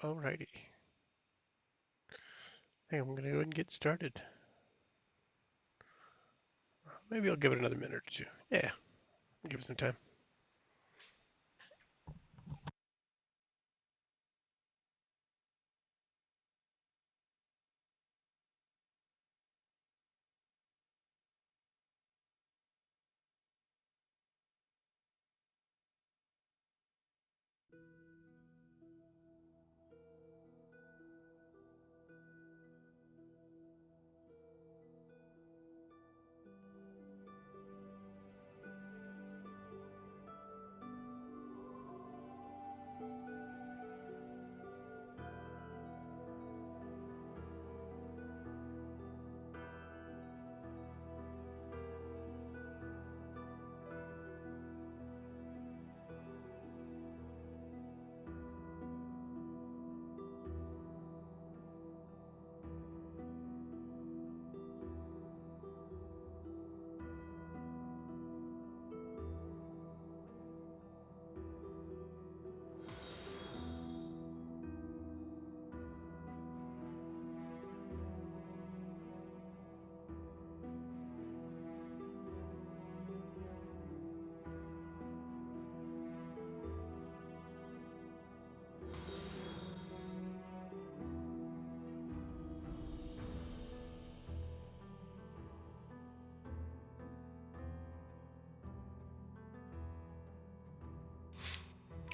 Alrighty. Hey, I'm gonna go ahead and get started. Maybe I'll give it another minute or two. Yeah, give it some time.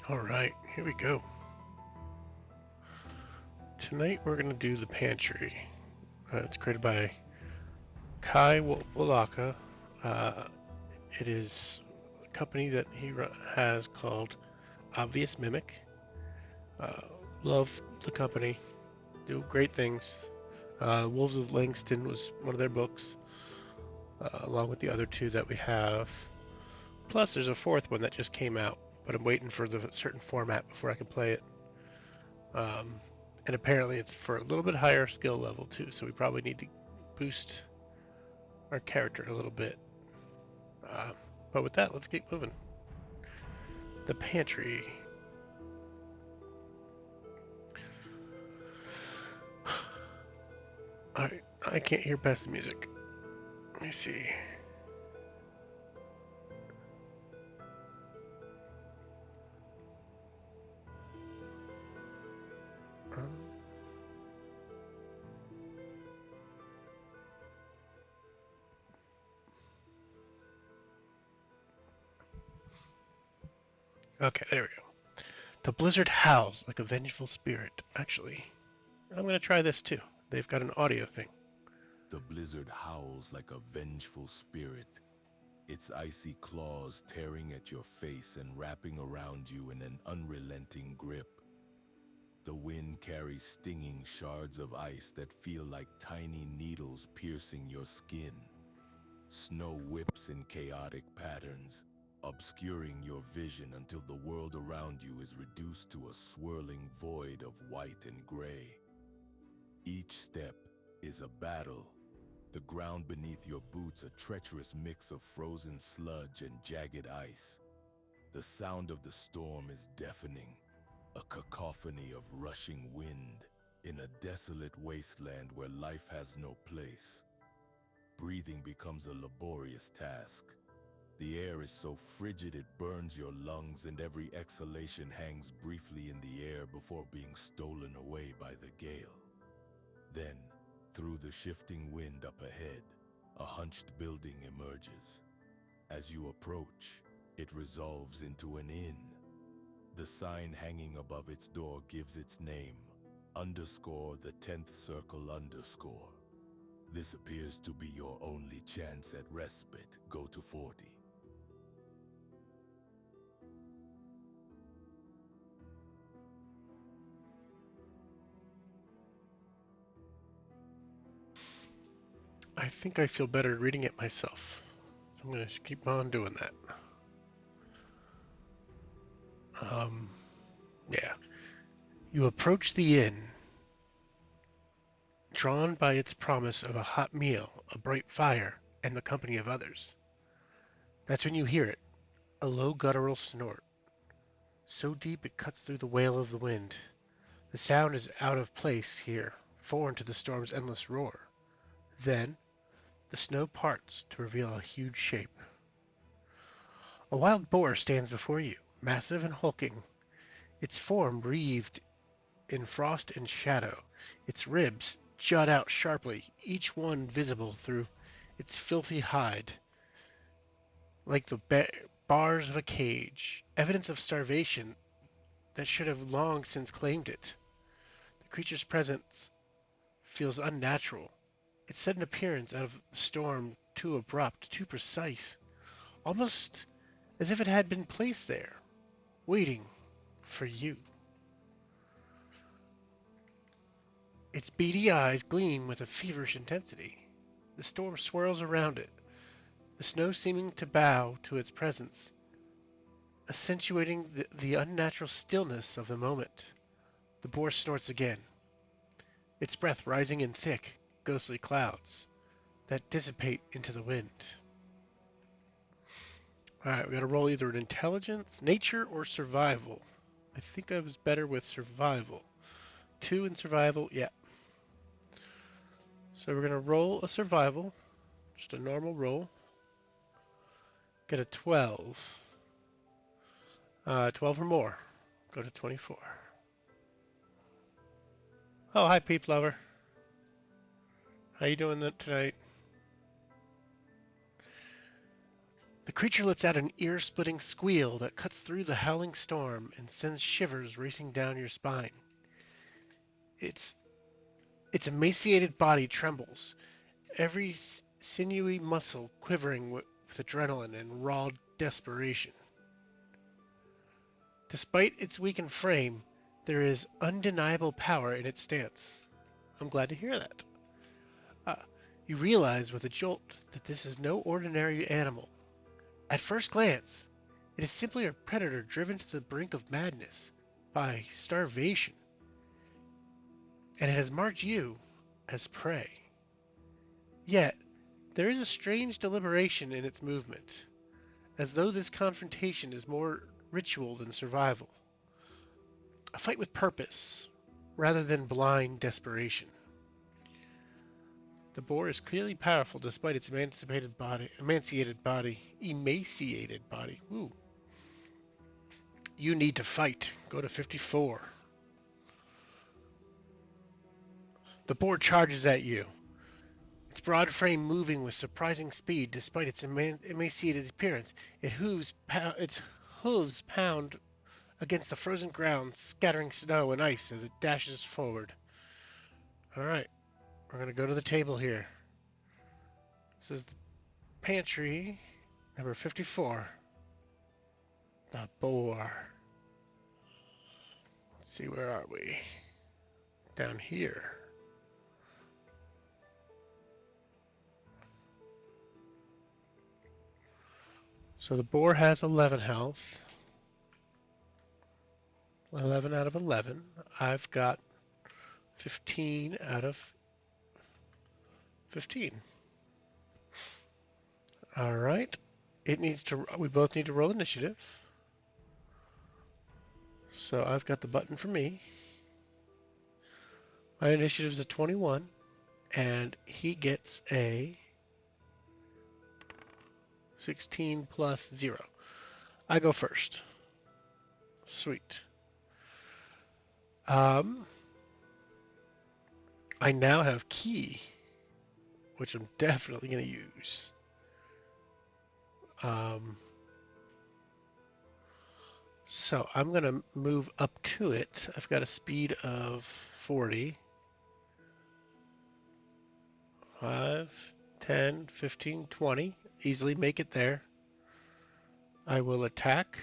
Alright, here we go. Tonight we're gonna do the Pantry. It's created by Kai Walaka. It is a company that he has called Obvious Mimic. Love the company. Do great things. Wolves of Langston was one of their books, along with the other two that we have. Plus, there's a fourth one that just came out, but I'm waiting for the certain format before I can play it. And apparently it's for a little bit higher skill level too, so we probably need to boost our character a little bit. But with that, let's keep moving. The Pantry. Alright, I can't hear past the music. Let me see. Okay, there we go. The blizzard howls like a vengeful spirit. Actually, I'm going to try this too. They've got an audio thing. The blizzard howls like a vengeful spirit, its icy claws tearing at your face and wrapping around you in an unrelenting grip. The wind carries stinging shards of ice that feel like tiny needles piercing your skin. Snow whips in chaotic patterns, obscuring your vision until the world around you is reduced to a swirling void of white and gray. Each step is a battle. The ground beneath your boots a treacherous mix of frozen sludge and jagged ice. The sound of the storm is deafening, a cacophony of rushing wind in a desolate wasteland where life has no place. Breathing becomes a laborious task. The air is so frigid it burns your lungs, and every exhalation hangs briefly in the air before being stolen away by the gale. Then, through the shifting wind up ahead, a hunched building emerges. As you approach, it resolves into an inn. The sign hanging above its door gives its name, underscore the 10th circle underscore. This appears to be your only chance at respite. Go to 40. I think I feel better reading it myself. So I'm going to keep on doing that. Yeah. You approach the inn, drawn by its promise of a hot meal, a bright fire, and the company of others. That's when you hear it, a low guttural snort, so deep it cuts through the wail of the wind. The sound is out of place here, foreign to the storm's endless roar. Then, the snow parts to reveal a huge shape. A wild boar stands before you, massive and hulking, its form wreathed in frost and shadow. Its ribs jut out sharply, each one visible through its filthy hide, like the bars of a cage, evidence of starvation that should have long since claimed it. The creature's presence feels unnatural. Its sudden appearance out of the storm too abrupt, too precise, almost as if it had been placed there, waiting for you. Its beady eyes gleam with a feverish intensity. The storm swirls around it, the snow seeming to bow to its presence, accentuating the unnatural stillness of the moment. The boar snorts again, its breath rising in thick, ghostly clouds that dissipate into the wind. Alright, we gotta roll either an intelligence, nature, or survival. I think I was better with survival. 2 in survival, yeah. So we're gonna roll a survival, just a normal roll. Get a 12. 12 or more. Go to 24. Oh, hi, Peep Lover. How you doing tonight? The creature lets out an ear-splitting squeal that cuts through the howling storm and sends shivers racing down your spine. Its emaciated body trembles, every sinewy muscle quivering with adrenaline and raw desperation. Despite its weakened frame, there is undeniable power in its stance. I'm glad to hear that. Uh, you realize with a jolt that this is no ordinary animal. At first glance, it is simply a predator driven to the brink of madness by starvation, and it has marked you as prey. Yet, there is a strange deliberation in its movement, as though this confrontation is more ritual than survival. A fight with purpose, rather than blind desperation. The boar is clearly powerful despite its emaciated body. Woo. You need to fight. Go to 54. The boar charges at you, its broad frame moving with surprising speed despite its emaciated appearance. Its hooves pound against the frozen ground, scattering snow and ice as it dashes forward. All right, we're going to go to the table here. This is the pantry, number 54. The boar. Let's see, where are we? Down here. So the boar has 11 health. 11 out of 11. I've got 15 out of 15. All right. We both need to roll initiative. So I've got the button for me. My initiative is a 21, and he gets a 16 plus 0. I go first. Sweet. I now have key, which I'm definitely going to use. So I'm going to move up to it. I've got a speed of 40. 5, 10, 15, 20. Easily make it there. I will attack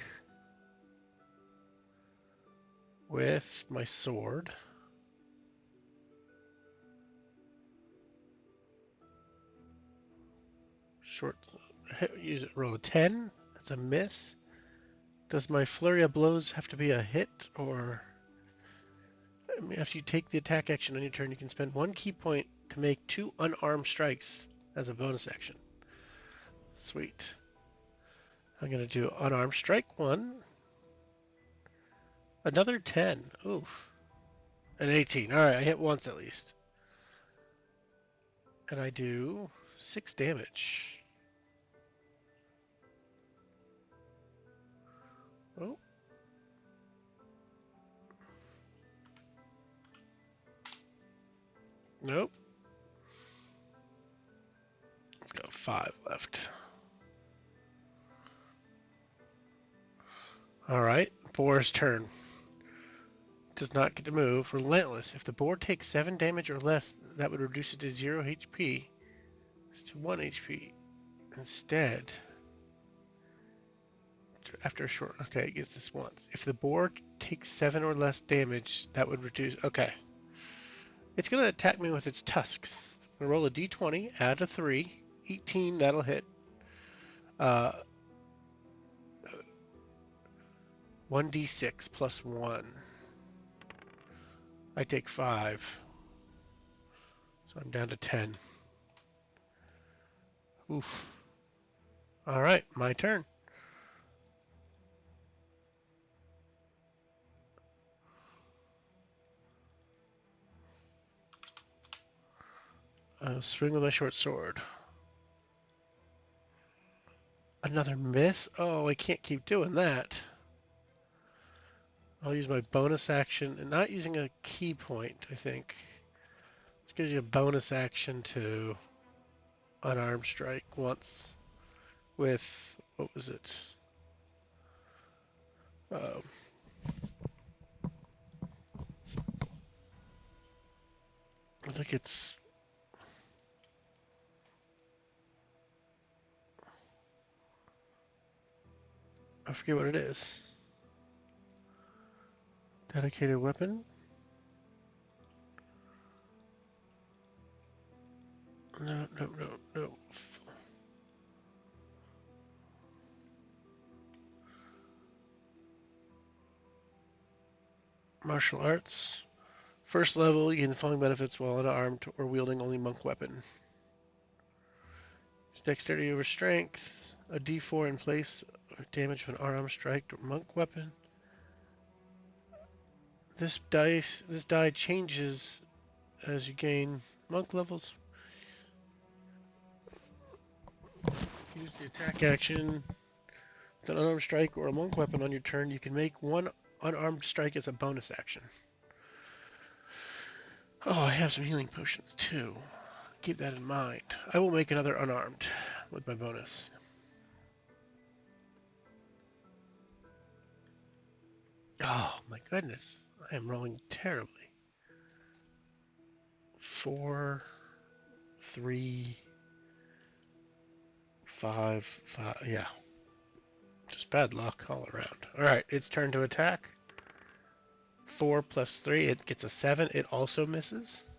with my sword. Roll a 10. That's a miss. Does my flurry of blows have to be a hit, or after you take the attack action on your turn, you can spend 1 key point to make 2 unarmed strikes as a bonus action. Sweet. I'm going to do unarmed strike 1. Another 10. Oof. An 18. All right, I hit once at least. And I do 6 damage. Oh. Nope. Let's go 5 left. All right, boar's turn. Does not get to move. Relentless. If the boar takes 7 damage or less, that would reduce it to 0 HP. It's to 1 HP. Instead, after a short... Okay, it gets this once. If the boar takes 7 or less damage, that would reduce... Okay. It's going to attack me with its tusks. It's going to roll a d20, add a 3. 18, that'll hit. 1d6 plus 1. I take 5. So I'm down to 10. Oof. All right, my turn. Swing with my short sword. Another miss? Oh, I can't keep doing that. I'll use my bonus action, and not using a key point, I think. This gives you a bonus action to unarmed strike once with, what was it? Um, I think it's, I forget what it is. Dedicated weapon? No, no, no, no. Martial arts. First level, you gain the following benefits while unarmed or wielding only monk weapon. Dexterity over strength, a d4 in place of damage of an unarmed strike or monk weapon. This die changes as you gain monk levels. Use the attack action with an unarmed strike or a monk weapon on your turn. You can make one unarmed strike as a bonus action. Oh, I have some healing potions too. Keep that in mind. I will make another unarmed with my bonus. Oh my goodness, I am rolling terribly. 4, 3, 5, 5. Yeah, just bad luck all around. All right, it's turn to attack. 4 plus 3, it gets a 7. It also misses.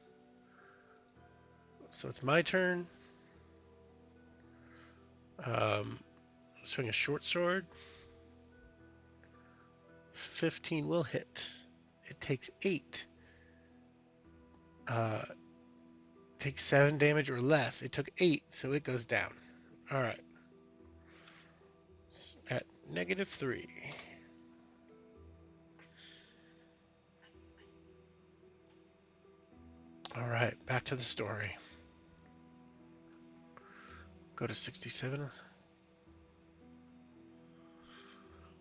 So it's my turn. Swing a short sword. 15 will hit. It takes 8. Takes 7 damage or less. It took 8, so it goes down. All right. At -3. All right, back to the story. Go to 67.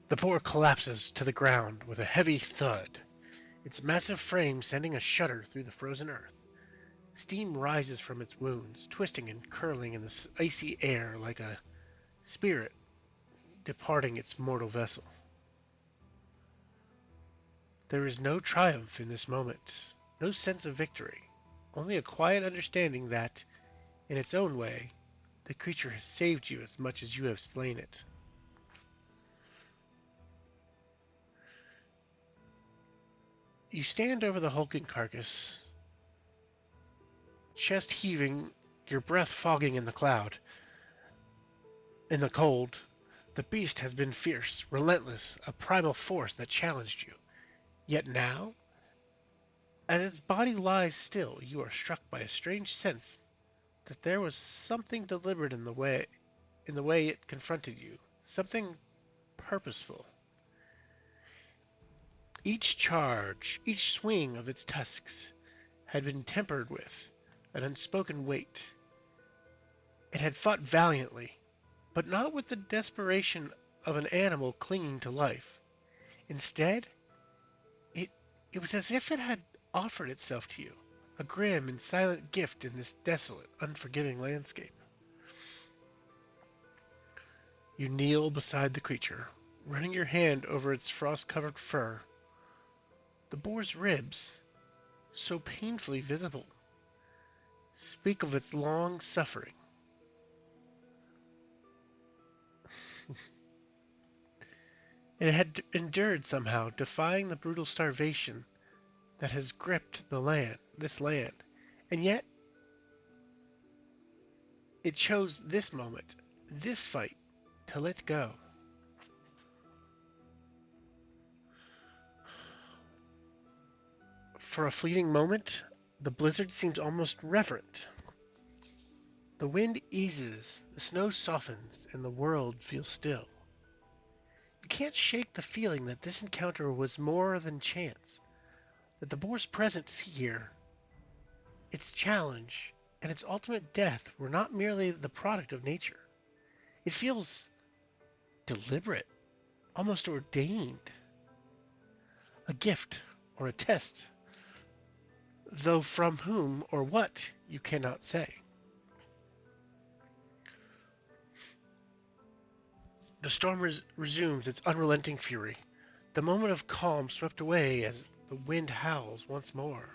The boar collapses to the ground with a heavy thud, its massive frame sending a shudder through the frozen earth. Steam rises from its wounds, twisting and curling in the icy air like a spirit departing its mortal vessel. There is no triumph in this moment, no sense of victory, only a quiet understanding that, in its own way, the creature has saved you as much as you have slain it. You stand over the hulking carcass, chest heaving, your breath fogging in the cloud. In the cold, the beast has been fierce, relentless, a primal force that challenged you. Yet now, as its body lies still, you are struck by a strange sense that there was something deliberate in the way it confronted you, something purposeful. Each charge, each swing of its tusks, had been tempered with an unspoken weight. It had fought valiantly, but not with the desperation of an animal clinging to life. Instead, it it was as if it had offered itself to you, a grim and silent gift in this desolate, unforgiving landscape. You kneel beside the creature, running your hand over its frost-covered fur. The boar's ribs, so painfully visible, speak of its long suffering. It had endured somehow, defying the brutal starvation that has gripped this land. And yet it chose this moment, this fight, to let go. For a fleeting moment, the blizzard seems almost reverent. The wind eases, the snow softens, and the world feels still. You can't shake the feeling that this encounter was more than chance, that the boar's presence here, its challenge, and its ultimate death were not merely the product of nature. It feels deliberate, almost ordained, a gift or a test, though from whom or what you cannot say. The storm resumes its unrelenting fury. The moment of calm swept away as the wind howls once more.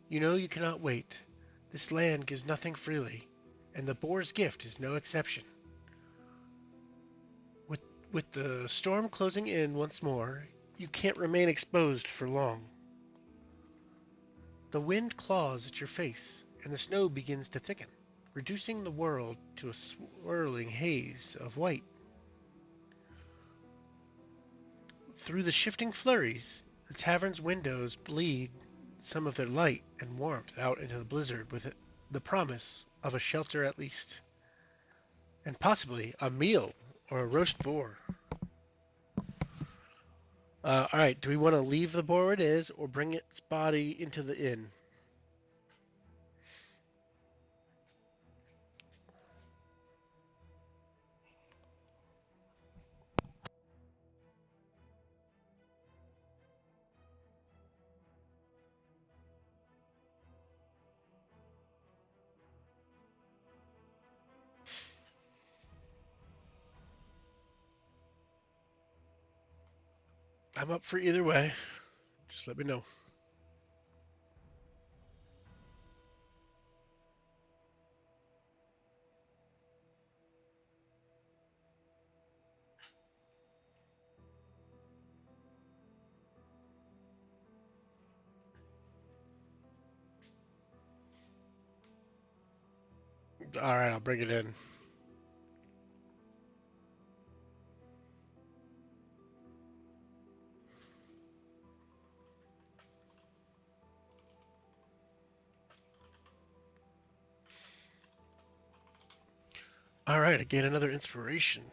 You know you cannot wait. This land gives nothing freely, and the boar's gift is no exception. With, with the storm closing in once more, you can't remain exposed for long. The wind claws at your face, and the snow begins to thicken, reducing the world to a swirling haze of white. Through the shifting flurries, the tavern's windows bleed some of their light and warmth out into the blizzard with the promise of a shelter at least, and possibly a meal or a roast boar. All right, do we want to leave the boar where it is or bring its body into the inn? I'm up for either way. Just let me know. All right, I'll bring it in. All right, I gain another inspiration.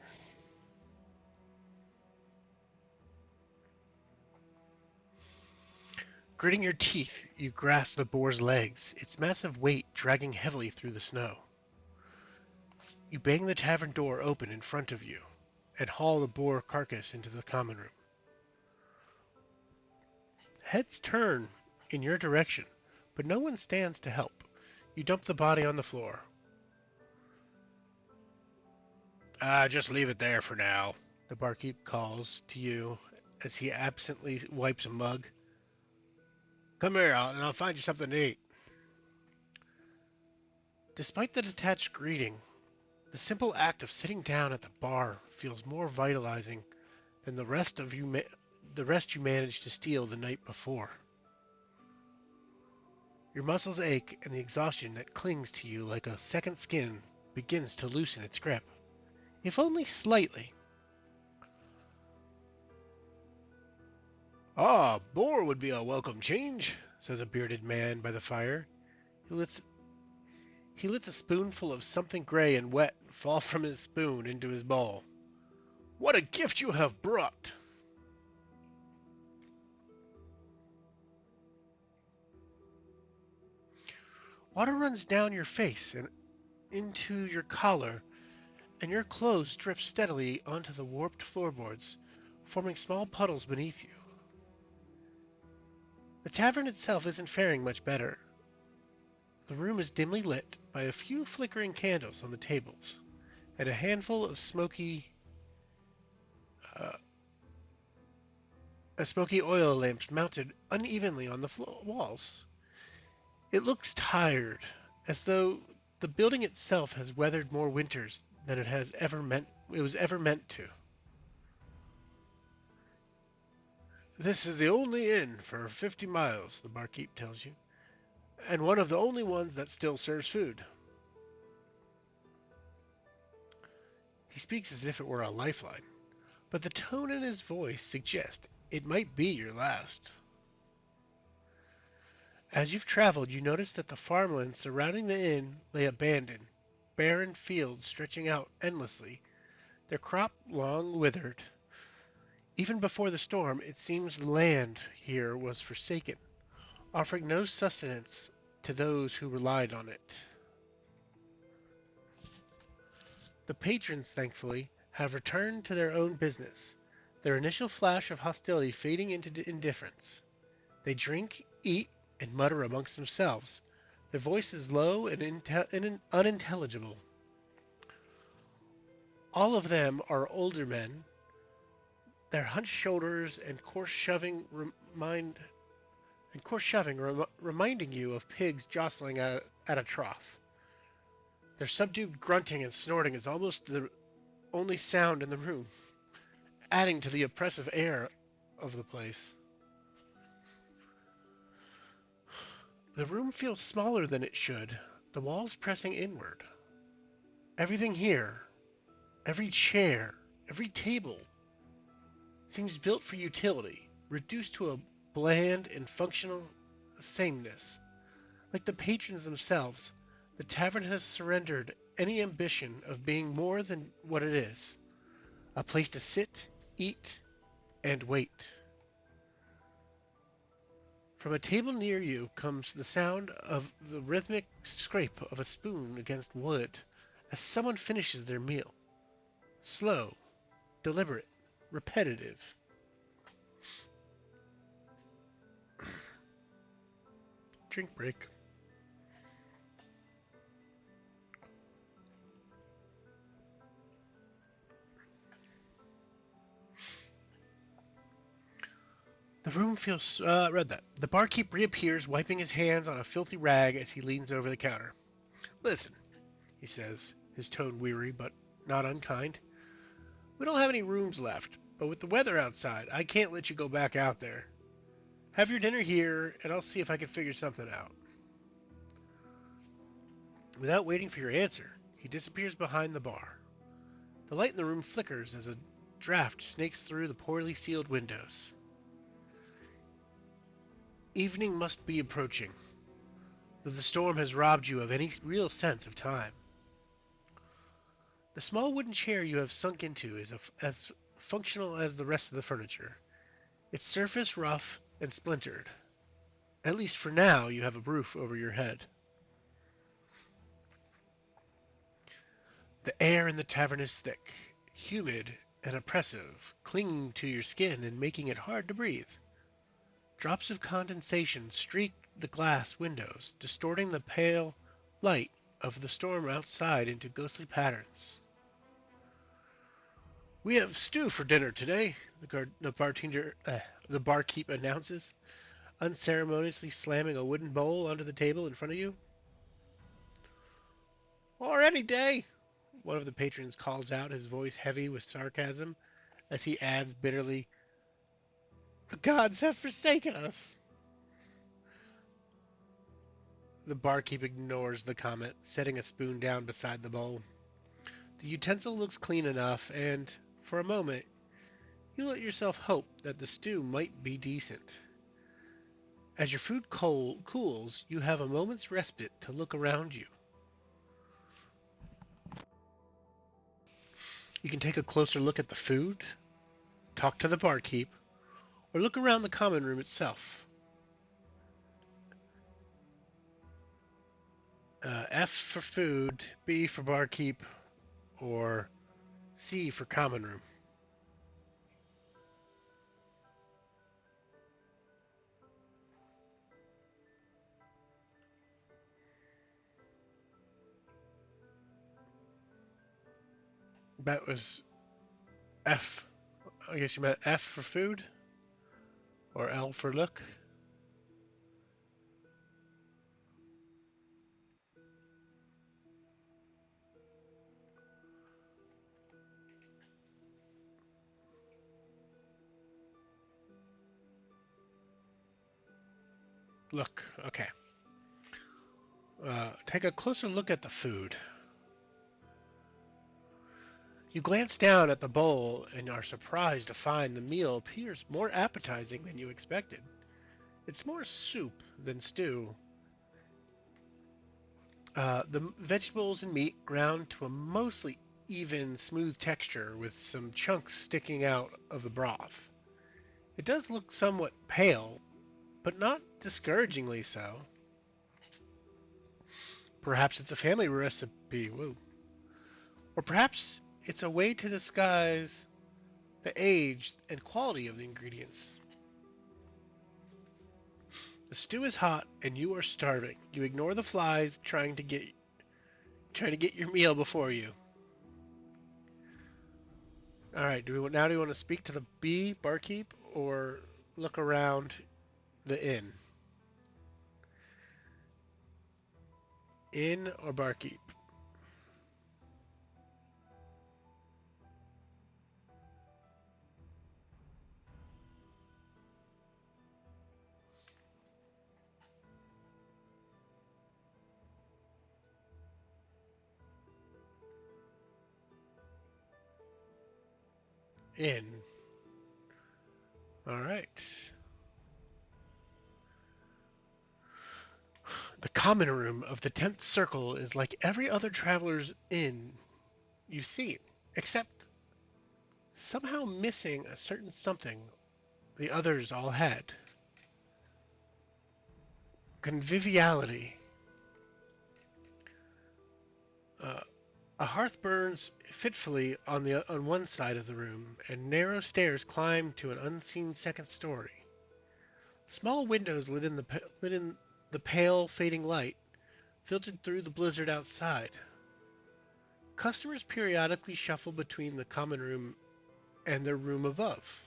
Gritting your teeth, you grasp the boar's legs, its massive weight dragging heavily through the snow. You bang the tavern door open in front of you and haul the boar carcass into the common room. Heads turn in your direction, but no one stands to help. You dump the body on the floor. Just leave it there for now, the barkeep calls to you as he absently wipes a mug. Come here, and I'll find you something to eat. Despite the detached greeting, the simple act of sitting down at the bar feels more vitalizing than the rest you managed to steal the night before. Your muscles ache, and the exhaustion that clings to you like a second skin begins to loosen its grip, if only slightly. Ah, boar would be a welcome change, says a bearded man by the fire. He lets he lets a spoonful of something gray and wet fall from his spoon into his bowl. What a gift you have brought! Water runs down your face and into your collar, and your clothes drip steadily onto the warped floorboards, forming small puddles beneath you. The tavern itself isn't faring much better. The room is dimly lit by a few flickering candles on the tables, and a handful of uh, smoky oil lamps mounted unevenly on the walls. It looks tired, as though the building itself has weathered more winters than it was ever meant to. This is the only inn for 50 miles, the barkeep tells you, and one of the only ones that still serves food. He speaks as if it were a lifeline, but the tone in his voice suggests it might be your last. As you've traveled, you notice that the farmlands surrounding the inn lay abandoned, barren fields stretching out endlessly, their crop long withered. Even before the storm, it seems the land here was forsaken, offering no sustenance to those who relied on it. The patrons, thankfully, have returned to their own business, their initial flash of hostility fading into indifference. They drink, eat, and mutter amongst themselves, their voices low and unintelligible. All of them are older men, their hunched shoulders and coarse shoving reminding you of pigs jostling at a trough. Their subdued grunting and snorting is almost the only sound in the room, adding to the oppressive air of the place. The room feels smaller than it should, the walls pressing inward. Everything here, every chair, every table, seems built for utility, reduced to a bland and functional sameness. Like the patrons themselves, the tavern has surrendered any ambition of being more than what it is, a place to sit, eat, and wait. From a table near you comes the sound of the rhythmic scrape of a spoon against wood as someone finishes their meal. Slow, deliberate, repetitive. Drink break. The room feels. Read that. The barkeep reappears, wiping his hands on a filthy rag as he leans over the counter. Listen, he says, his tone weary but not unkind. We don't have any rooms left, but with the weather outside, I can't let you go back out there. Have your dinner here, and I'll see if I can figure something out. Without waiting for your answer, he disappears behind the bar. The light in the room flickers as a draft snakes through the poorly sealed windows. Evening must be approaching, though the storm has robbed you of any real sense of time. The small wooden chair you have sunk into is as functional as the rest of the furniture, its surface rough and splintered. At least for now, you have a roof over your head. The air in the tavern is thick, humid, and oppressive, clinging to your skin and making it hard to breathe. Drops of condensation streak the glass windows, distorting the pale light of the storm outside into ghostly patterns. We have stew for dinner today, the barkeep announces, unceremoniously slamming a wooden bowl onto the table in front of you. Or any day, one of the patrons calls out, his voice heavy with sarcasm, as he adds bitterly, the gods have forsaken us. The barkeep ignores the comment, setting a spoon down beside the bowl. The utensil looks clean enough, and, for a moment, you let yourself hope that the stew might be decent. As your food cools, you have a moment's respite to look around you. You can take a closer look at the food, talk to the barkeep, or look around the common room itself. F for food, B for barkeep, or C for common room. That was F. I guess you meant F for food, or L for look. Look, okay. Take a closer look at the food. You glance down at the bowl and are surprised to find the meal appears more appetizing than you expected. It's more soup than stew. The vegetables and meat ground to a mostly even, smooth texture with some chunks sticking out of the broth. It does look somewhat pale, but not discouragingly so. Perhaps it's a family recipe, woo. Or perhaps it's a way to disguise the age and quality of the ingredients. The stew is hot and you are starving. You ignore the flies trying to get your meal before you. All right, do we want to speak to the bee barkeep or look around the inn? Inn or barkeep? Inn. All right. The common room of the 10th circle is like every other traveler's inn you've seen, except somehow missing a certain something the others all had. Conviviality. Uh, a hearth burns fitfully on one side of the room, and narrow stairs climb to an unseen second story. Small windows lit in the pale, fading light filtered through the blizzard outside. Customers periodically shuffle between the common room and their room above.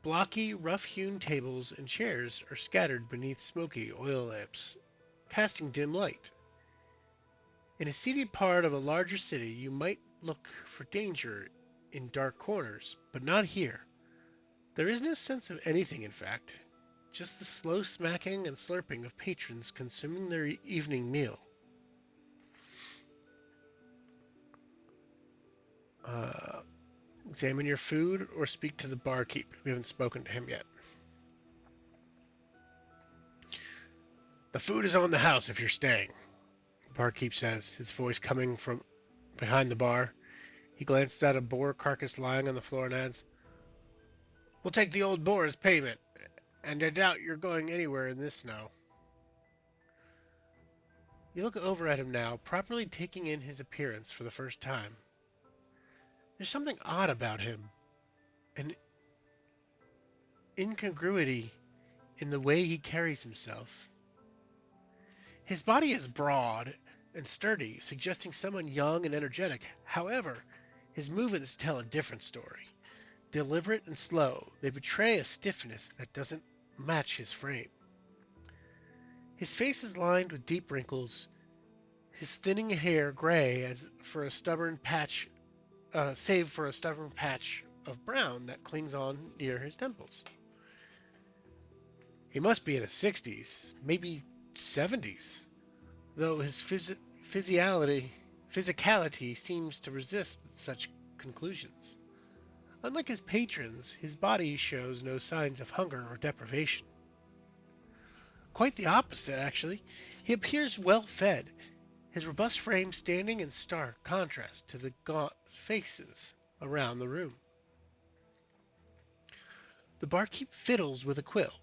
Blocky, rough-hewn tables and chairs are scattered beneath smoky oil lamps, casting dim light. In a seedy part of a larger city, you might look for danger in dark corners, but not here. There is no sense of anything, in fact, just the slow smacking and slurping of patrons consuming their evening meal. Uh, Examine your food or speak to the barkeep. We haven't spoken to him yet. The food is on the house if you're staying, barkeep says, his voice coming from behind the bar. He glances at a boar carcass lying on the floor and adds, "We'll take the old boar as payment, and I doubt you're going anywhere in this snow." You look over at him now, properly taking in his appearance for the first time. There's something odd about him, an incongruity in the way he carries himself. His body is broad and sturdy, suggesting someone young and energetic. However, his movements tell a different story. Deliberate and slow, they betray a stiffness that doesn't match his frame. His face is lined with deep wrinkles, his thinning hair gray as for a stubborn patch, save for a stubborn patch of brown that clings on near his temples. He must be in his 60s, maybe 70s, though his physicality seems to resist such conclusions. Unlike his patrons, his body shows no signs of hunger or deprivation. Quite the opposite, actually. He appears well fed, his robust frame standing in stark contrast to the gaunt faces around the room. The barkeep fiddles with a quill,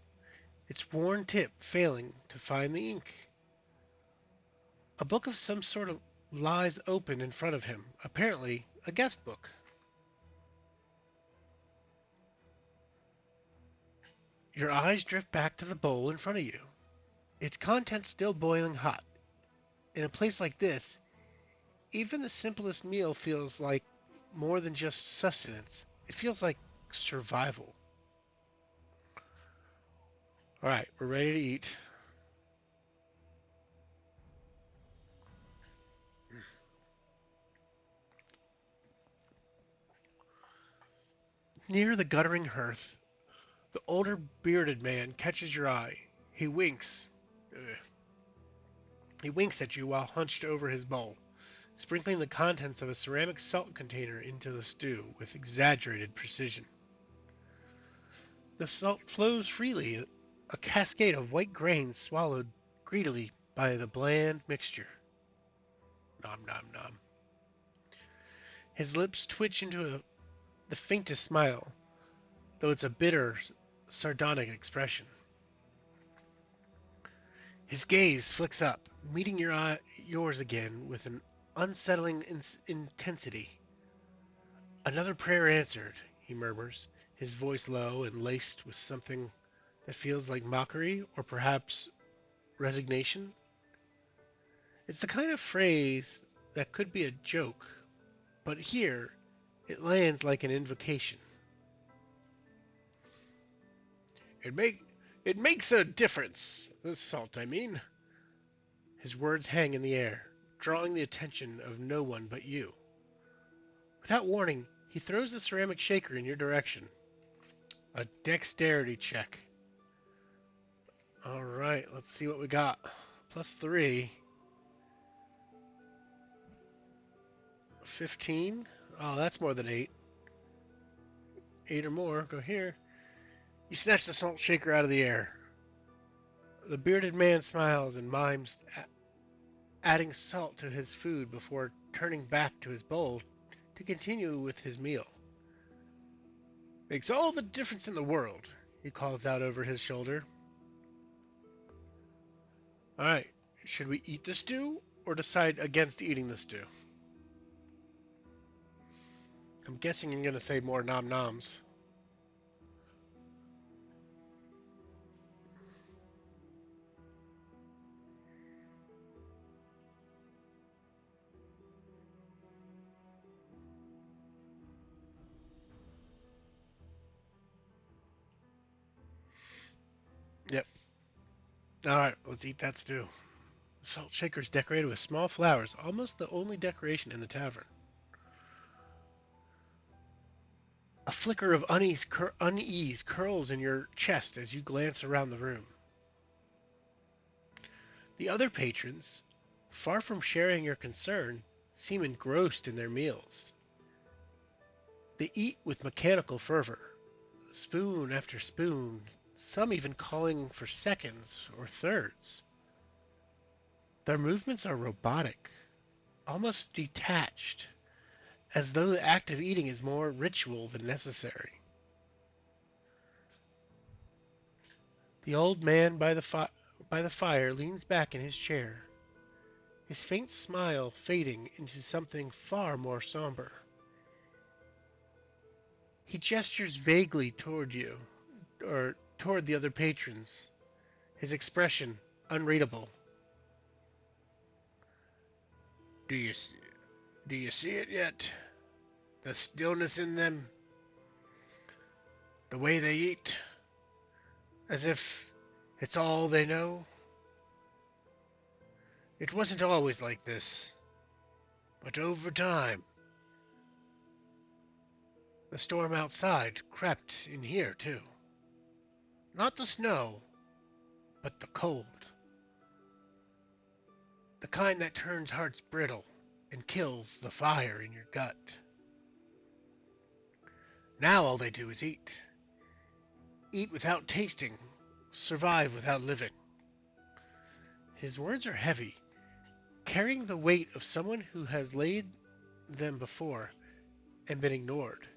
its worn tip failing to find the ink. A book of some sort of lies open in front of him, apparently a guest book. Your eyes drift back to the bowl in front of you, its contents still boiling hot. In a place like this, even the simplest meal feels like more than just sustenance. It feels like survival. All right, we're ready to eat. Near the guttering hearth, the older bearded man catches your eye. He winks. Ugh. He winks at you while hunched over his bowl, sprinkling the contents of a ceramic salt container into the stew with exaggerated precision. The salt flows freely, a cascade of white grains swallowed greedily by the bland mixture. Nom nom nom. His lips twitch into the faintest smile, though it's a bitter, sardonic expression. His gaze flicks up, meeting yours again with an unsettling intensity. Another prayer answered, he murmurs, his voice low and laced with something that feels like mockery or perhaps resignation. It's the kind of phrase that could be a joke, but here it lands like an invocation. It make it makes a difference. The salt, I mean. His words hang in the air, drawing the attention of no one but you. Without warning, he throws the ceramic shaker in your direction. A dexterity check. All right, let's see what we got. +3. 15. Oh, that's more than 8. 8 or more. Go here. You snatch the salt shaker out of the air. The bearded man smiles and mimes, adding salt to his food before turning back to his bowl to continue with his meal. Makes all the difference in the world, he calls out over his shoulder. All right, should we eat the stew or decide against eating the stew? I'm guessing you're going to say more nom noms. Yep. All right, let's eat that stew. The salt shaker's decorated with small flowers, almost the only decoration in the tavern. A flicker of unease curls in your chest as you glance around the room. The other patrons, far from sharing your concern, seem engrossed in their meals. They eat with mechanical fervor, spoon after spoon, some even calling for seconds or thirds. Their movements are robotic, almost detached, as though the act of eating is more ritual than necessary. The old man by the fire leans back in his chair, his faint smile fading into something far more somber. He gestures vaguely toward you, or toward the other patrons, his expression unreadable. Do you see, do you see it yet? The stillness in them, the way they eat, as if it's all they know. It wasn't always like this, but over time, the storm outside crept in here too. Not the snow, but the cold. The kind that turns hearts brittle and kills the fire in your gut. Now all they do is eat. Eat without tasting, survive without living. His words are heavy, carrying the weight of someone who has laid them before and been ignored.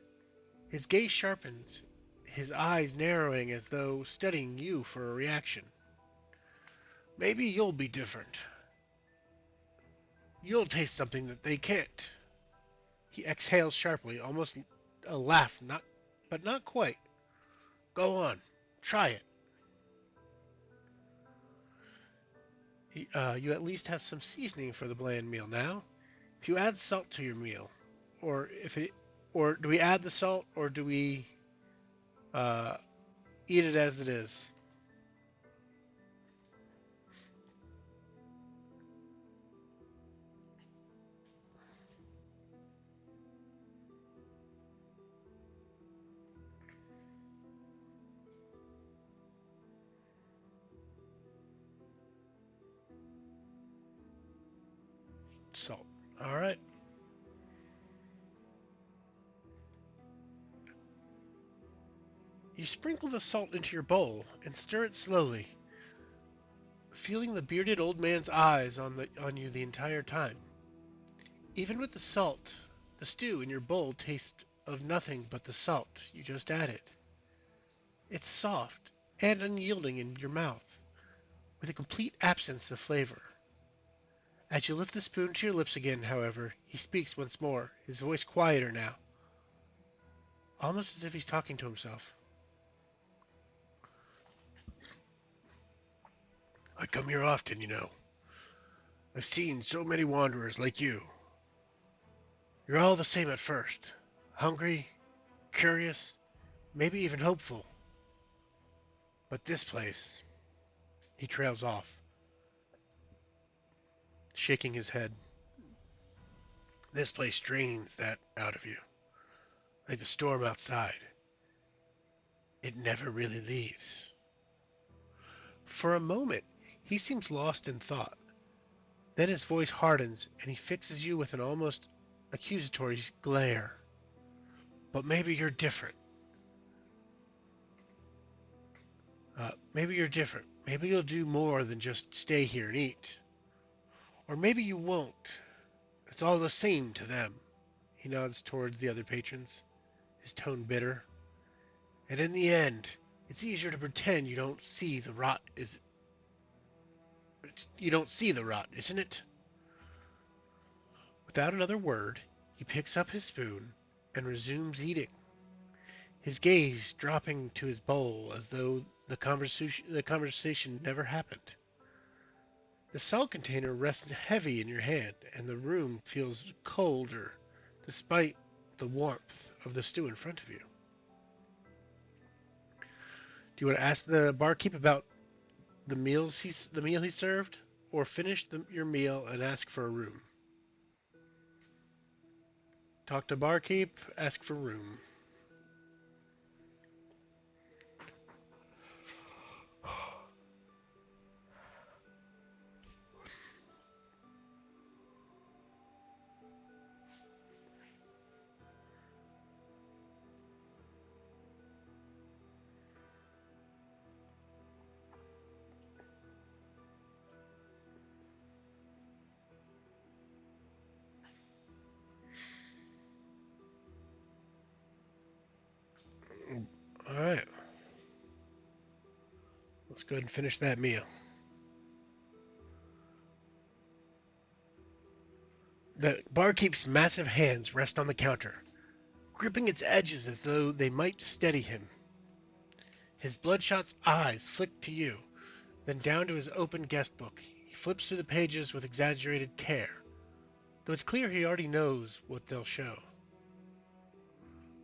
His gaze sharpens, his eyes narrowing as though studying you for a reaction. Maybe you'll be different. You'll taste something that they can't. He exhales sharply, almost a laugh, but not quite. Go on, try it. You at least have some seasoning for the bland meal now. If you add salt to your meal, or if it, or do we add the salt, or do we uh, eat it as it is? Salt. All right. You sprinkle the salt into your bowl and stir it slowly, feeling the bearded old man's eyes on you the entire time. Even with the salt, the stew in your bowl tastes of nothing but the salt you just added. It's soft and unyielding in your mouth, with a complete absence of flavor. As you lift the spoon to your lips again, however, he speaks once more, his voice quieter now, almost as if he's talking to himself. I come here often, you know. I've seen so many wanderers like you. You're all the same at first. Hungry, curious, maybe even hopeful. But this place, he trails off, shaking his head. This place drains that out of you, like the storm outside. It never really leaves. For a moment, he seems lost in thought. Then his voice hardens, and he fixes you with an almost accusatory glare. But maybe you're different. Maybe you're different. Maybe you'll do more than just stay here and eat. Or maybe you won't. It's all the same to them. He nods towards the other patrons, his tone bitter. And in the end, it's easier to pretend you don't see the rot, isn't it? Without another word, he picks up his spoon and resumes eating, his gaze dropping to his bowl as though the conversation never happened. The salt container rests heavy in your hand, and the room feels colder despite the warmth of the stew in front of you. Do you want to ask the barkeep about the meal he served, or finish your meal and ask for a room? Talk to barkeep, ask for room. All right, let's go ahead and finish that meal. The barkeep's massive hands rest on the counter, gripping its edges as though they might steady him. His bloodshot eyes flick to you, then down to his open guest book. He flips through the pages with exaggerated care, though it's clear he already knows what they'll show.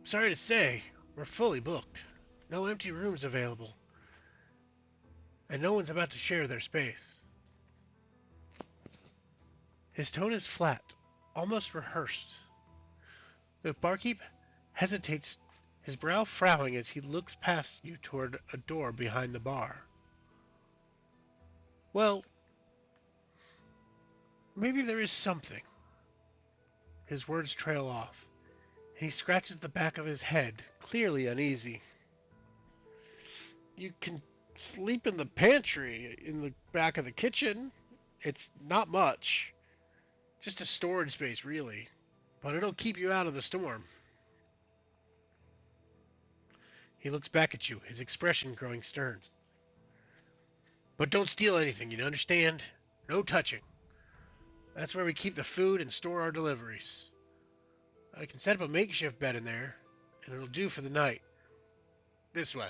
Sorry to say, we're fully booked. No empty rooms available, and no one's about to share their space. His tone is flat, almost rehearsed. The barkeep hesitates, his brow frowning as he looks past you toward a door behind the bar. Well, maybe there is something. His words trail off, and he scratches the back of his head, clearly uneasy. You can sleep in the pantry in the back of the kitchen. It's not much. Just a storage space, really. But it'll keep you out of the storm. He looks back at you, his expression growing stern. But don't steal anything, you understand? No touching. That's where we keep the food and store our deliveries. I can set up a makeshift bed in there, and it'll do for the night. This way.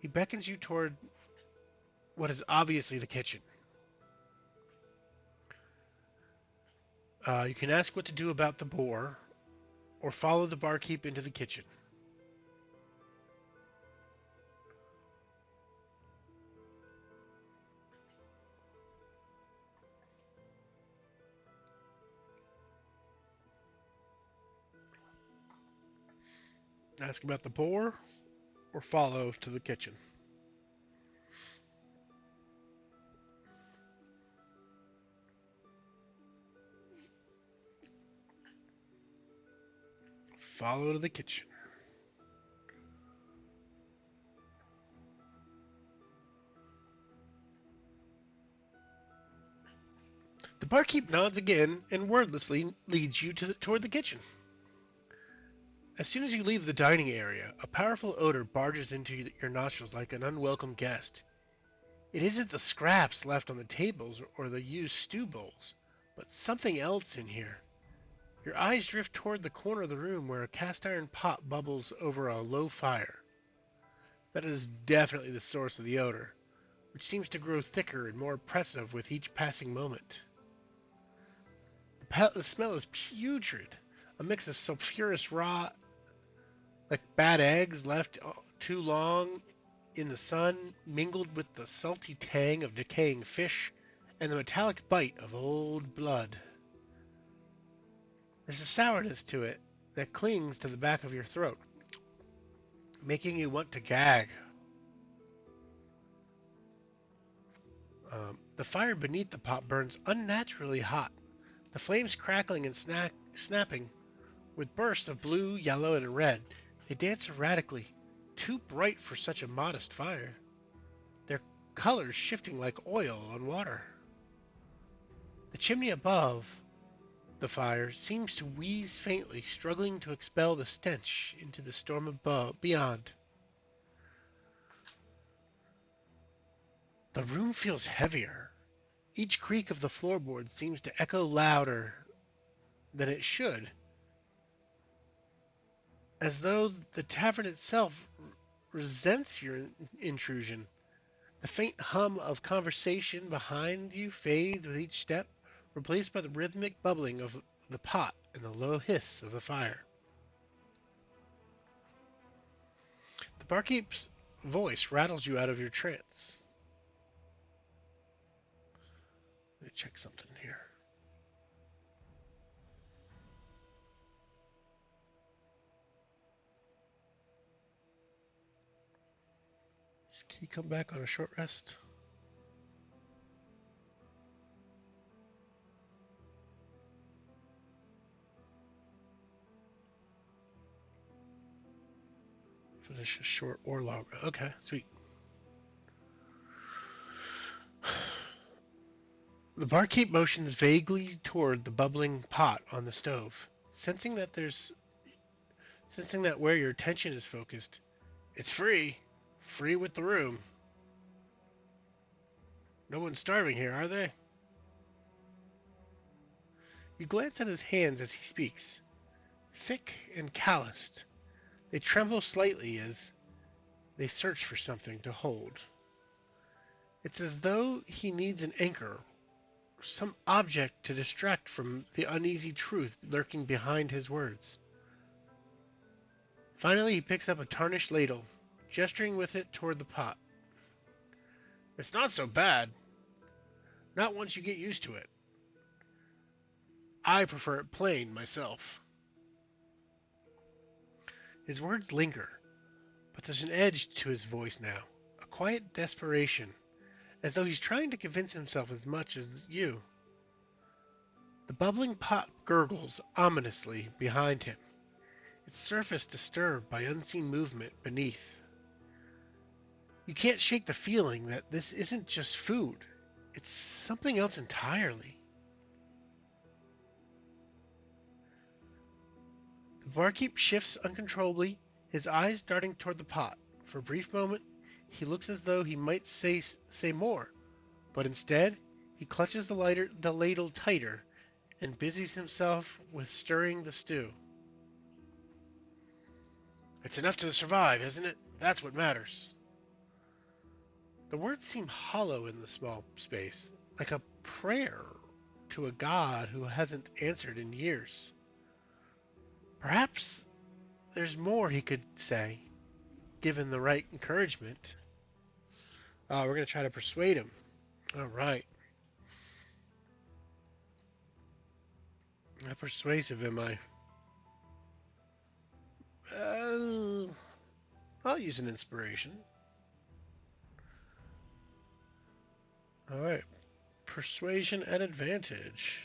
He beckons you toward what is obviously the kitchen. You can ask what to do about the boar, or follow the barkeep into the kitchen. Ask about the boar, or follow to the kitchen. Follow to the kitchen. The barkeep nods again and wordlessly leads you toward the kitchen. As soon as you leave the dining area, a powerful odor barges into your nostrils like an unwelcome guest. It isn't the scraps left on the tables or the used stew bowls, but something else in here. Your eyes drift toward the corner of the room where a cast iron pot bubbles over a low fire. That is definitely the source of the odor, which seems to grow thicker and more oppressive with each passing moment. The smell is putrid, a mix of sulfurous raw, like bad eggs left too long in the sun, mingled with the salty tang of decaying fish and the metallic bite of old blood. There's a sourness to it that clings to the back of your throat, making you want to gag. The fire beneath the pot burns unnaturally hot, the flames crackling and snapping with bursts of blue, yellow, and red. They dance erratically, too bright for such a modest fire, their colors shifting like oil on water. The chimney above the fire seems to wheeze faintly, struggling to expel the stench into the storm above beyond. The room feels heavier. Each creak of the floorboards seems to echo louder than it should, as though the tavern itself resents your intrusion. The faint hum of conversation behind you fades with each step, replaced by the rhythmic bubbling of the pot and the low hiss of the fire. The barkeep's voice rattles you out of your trance. Let me check something here. Can he come back on a short rest? Finish a short or long. Okay, sweet. The barkeep motions vaguely toward the bubbling pot on the stove, sensing that where your attention is focused, it's free. Free with the room. No one's starving here, are they? You glance at his hands as he speaks. Thick and calloused, they tremble slightly as they search for something to hold. It's as though he needs an anchor, some object to distract from the uneasy truth lurking behind his words. Finally, he picks up a tarnished ladle, gesturing with it toward the pot. It's not so bad. Not once you get used to it. I prefer it plain, myself. His words linger, but there's an edge to his voice now, a quiet desperation, as though he's trying to convince himself as much as you. The bubbling pot gurgles ominously behind him, its surface disturbed by unseen movement beneath. You can't shake the feeling that this isn't just food, it's something else entirely. The barkeep shifts uncontrollably, his eyes darting toward the pot. For a brief moment, he looks as though he might say more, but instead, He clutches the ladle tighter and busies himself with stirring the stew. It's enough to survive, isn't it? That's what matters. The words seem hollow in the small space, like a prayer to a god who hasn't answered in years. Perhaps there's more he could say, given the right encouragement. We're going to try to persuade him. All right. How persuasive am I? Uh, I'll use an inspiration. All right. Persuasion at advantage.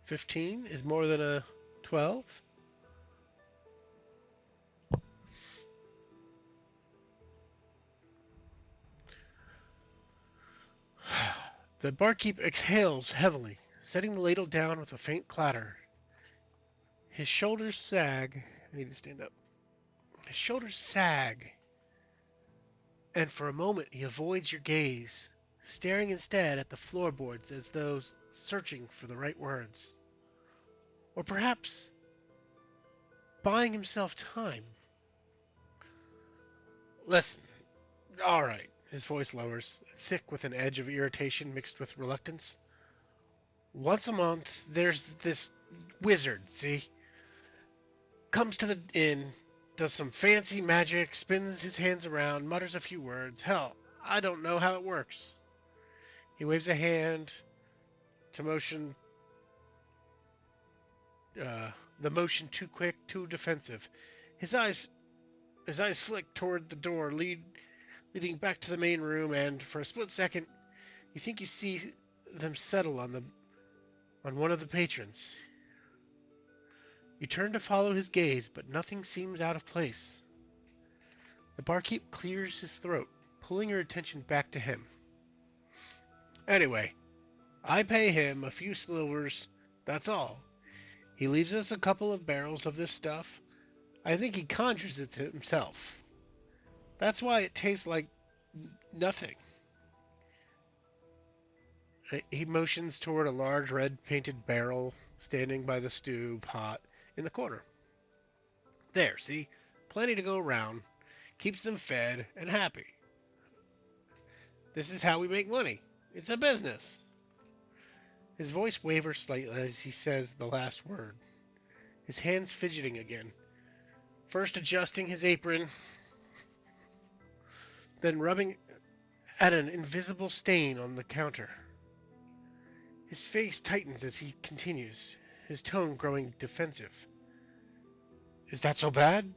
15 is more than a 12. The barkeep exhales heavily, setting the ladle down with a faint clatter. His shoulders sag. I need to stand up. His shoulders sag, and for a moment he avoids your gaze, staring instead at the floorboards as though searching for the right words. Or perhaps buying himself time. Listen, all right. His voice lowers, thick with an edge of irritation mixed with reluctance. Once a month, there's this wizard, see? Comes to the inn, does some fancy magic, spins his hands around, mutters a few words. Hell, I don't know how it works. He waves a hand to motion, uh, the motion too quick, too defensive. His eyes, his eyes flick toward the door, leading back to the main room, and for a split second, you think you see them settle on one of the patrons. You turn to follow his gaze, but nothing seems out of place. The barkeep clears his throat, pulling your attention back to him. Anyway, I pay him a few silvers, that's all. He leaves us a couple of barrels of this stuff. I think he conjures it himself. That's why it tastes like nothing. He motions toward a large red painted barrel standing by the stew pot in the corner. There, see? Plenty to go around. Keeps them fed and happy. This is how we make money. It's a business. His voice wavers slightly as he says the last word, his hands fidgeting again, first adjusting his apron, then rubbing at an invisible stain on the counter. His face tightens as he continues, his tone growing defensive. Is that so bad?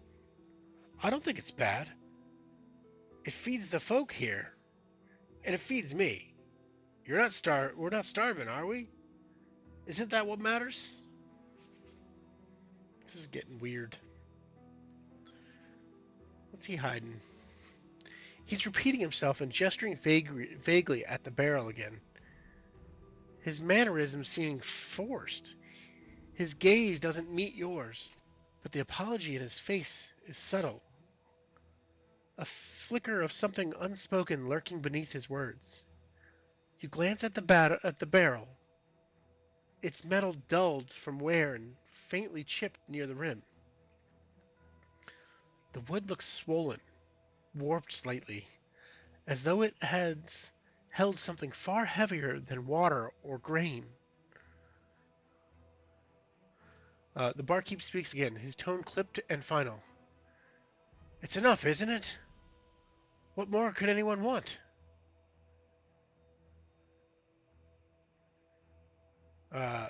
I don't think it's bad. It feeds the folk here, and it feeds me. We're not starving, are we? Isn't that what matters? This is getting weird. What's he hiding? He's repeating himself and gesturing vaguely at the barrel again. His mannerisms seeming forced. His gaze doesn't meet yours, but the apology in his face is subtle. A flicker of something unspoken lurking beneath his words. You glance at the barrel, its metal dulled from wear and faintly chipped near the rim. The wood looks swollen, warped slightly, as though it had held something far heavier than water or grain. The barkeep speaks again, his tone clipped and final. It's enough, isn't it? What more could anyone want? Uh,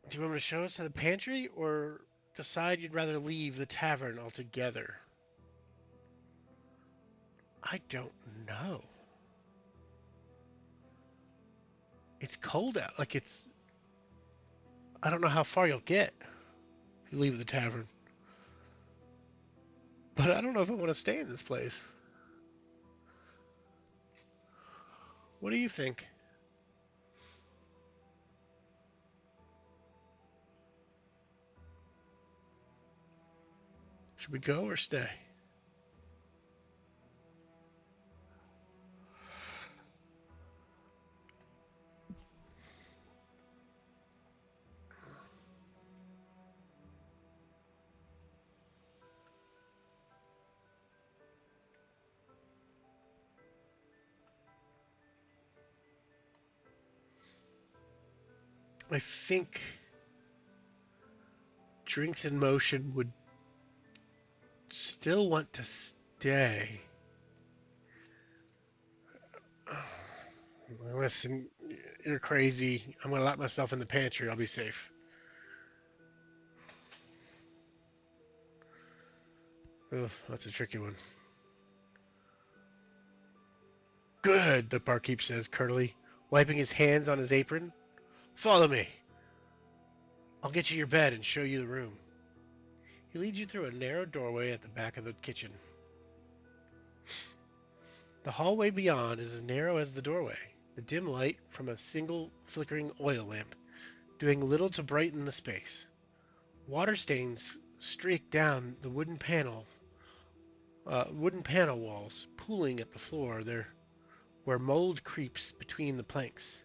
do you want me to show us to the pantry, or decide you'd rather leave the tavern altogether? I don't know. It's cold out. I don't know how far you'll get if you leave the tavern. But I don't know if I want to stay in this place. What do you think? Should we go or stay? I think Drinks in Motion would still want to stay. Listen, you're crazy. I'm gonna lock myself in the pantry. I'll be safe. Ugh, that's a tricky one. Good, the barkeep says curtly, wiping his hands on his apron. Follow me. I'll get you your bed and show you the room. He leads you through a narrow doorway at the back of the kitchen. The hallway beyond is as narrow as the doorway, the dim light from a single flickering oil lamp doing little to brighten the space. Water stains streak down the wooden panel walls, pooling at the floor there where mold creeps between the planks.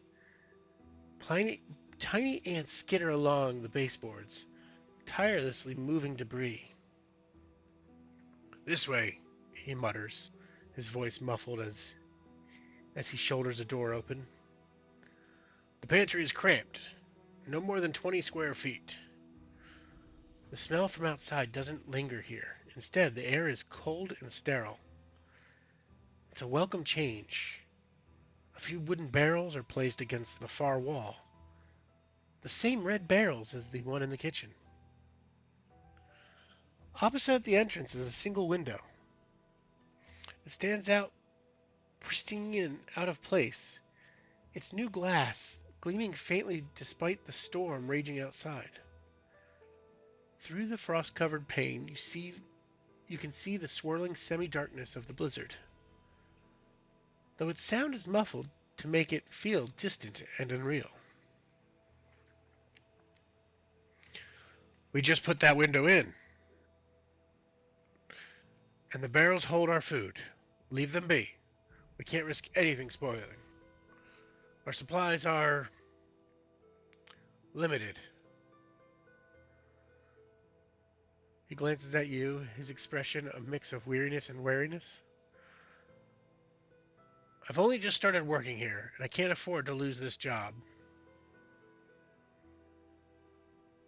Tiny, tiny ants skitter along the baseboards, tirelessly moving debris. This way, he mutters, his voice muffled as he shoulders a door open. The pantry is cramped, no more than 20 square feet. The smell from outside doesn't linger here. Instead, the air is cold and sterile. It's a welcome change. A few wooden barrels are placed against the far wall, the same red barrels as the one in the kitchen. Opposite the entrance is a single window. It stands out pristine and out of place, its new glass gleaming faintly despite the storm raging outside. Through the frost-covered pane, you can see the swirling semi-darkness of the blizzard, though its sound is muffled to make it feel distant and unreal. We just put that window in, and the barrels hold our food. Leave them be. We can't risk anything spoiling. Our supplies are limited. He glances at you, his expression a mix of weariness and wariness. I've only just started working here, and I can't afford to lose this job.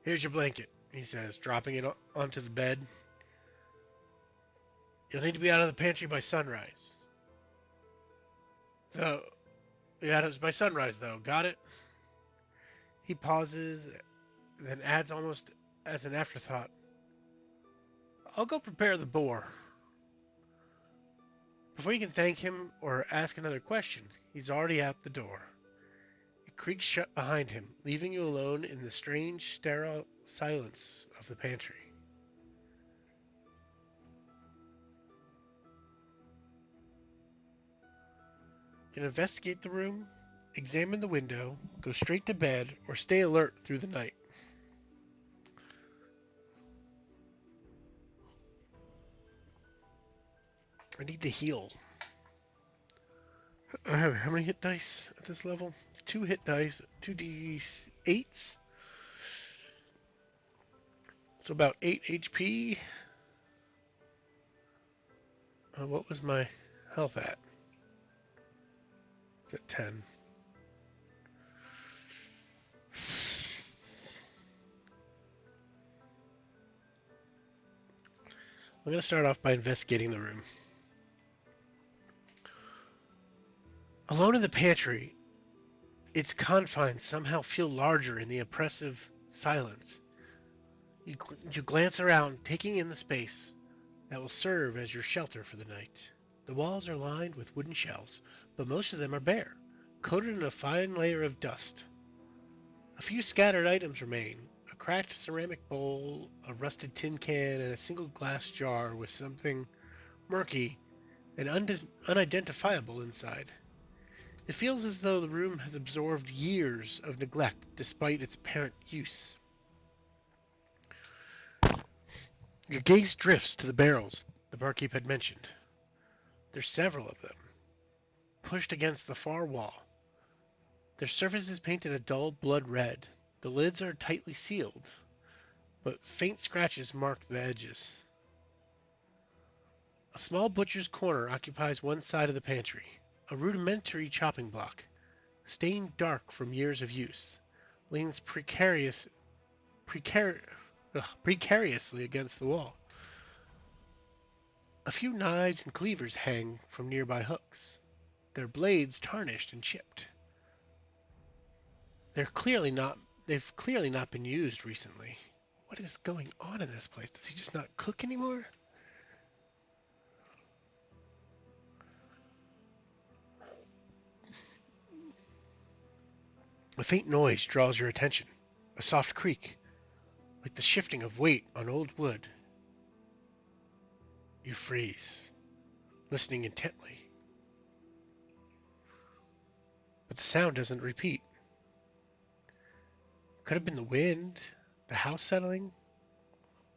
Here's your blanket, he says, dropping it onto the bed. You'll need to be out of the pantry by sunrise. Though, yeah, it was by sunrise, though. Got it? He pauses, then adds almost as an afterthought. I'll go prepare the boar. Before you can thank him or ask another question, he's already out the door. It creaks shut behind him, leaving you alone in the strange, sterile silence of the pantry. You can investigate the room, examine the window, go straight to bed, or stay alert through the night. I need to heal. I have how many hit dice at this level? 2 hit dice, 2d8s. So about 8 HP. What was my health at? It's at 10. I'm going to start off by investigating the room. Alone in the pantry, its confines somehow feel larger in the oppressive silence. You glance around, taking in the space that will serve as your shelter for the night. The walls are lined with wooden shelves, but most of them are bare, coated in a fine layer of dust. A few scattered items remain: a cracked ceramic bowl, a rusted tin can, and a single glass jar with something murky and unidentifiable inside. It feels as though the room has absorbed years of neglect despite its apparent use. Your gaze drifts to the barrels the barkeep had mentioned. There's several of them, pushed against the far wall. Their surface is painted a dull blood red. The lids are tightly sealed, but faint scratches mark the edges. A small butcher's corner occupies one side of the pantry, a rudimentary chopping block, stained dark from years of use. leans precariously against the wall. A few knives and cleavers hang from nearby hooks, their blades tarnished and chipped. They're clearly not they've clearly not been used recently. What is going on in this place? Does he just not cook anymore? A faint noise draws your attention. A soft creak, like the shifting of weight on old wood. You freeze, listening intently. But the sound doesn't repeat. Could have been the wind, the house settling,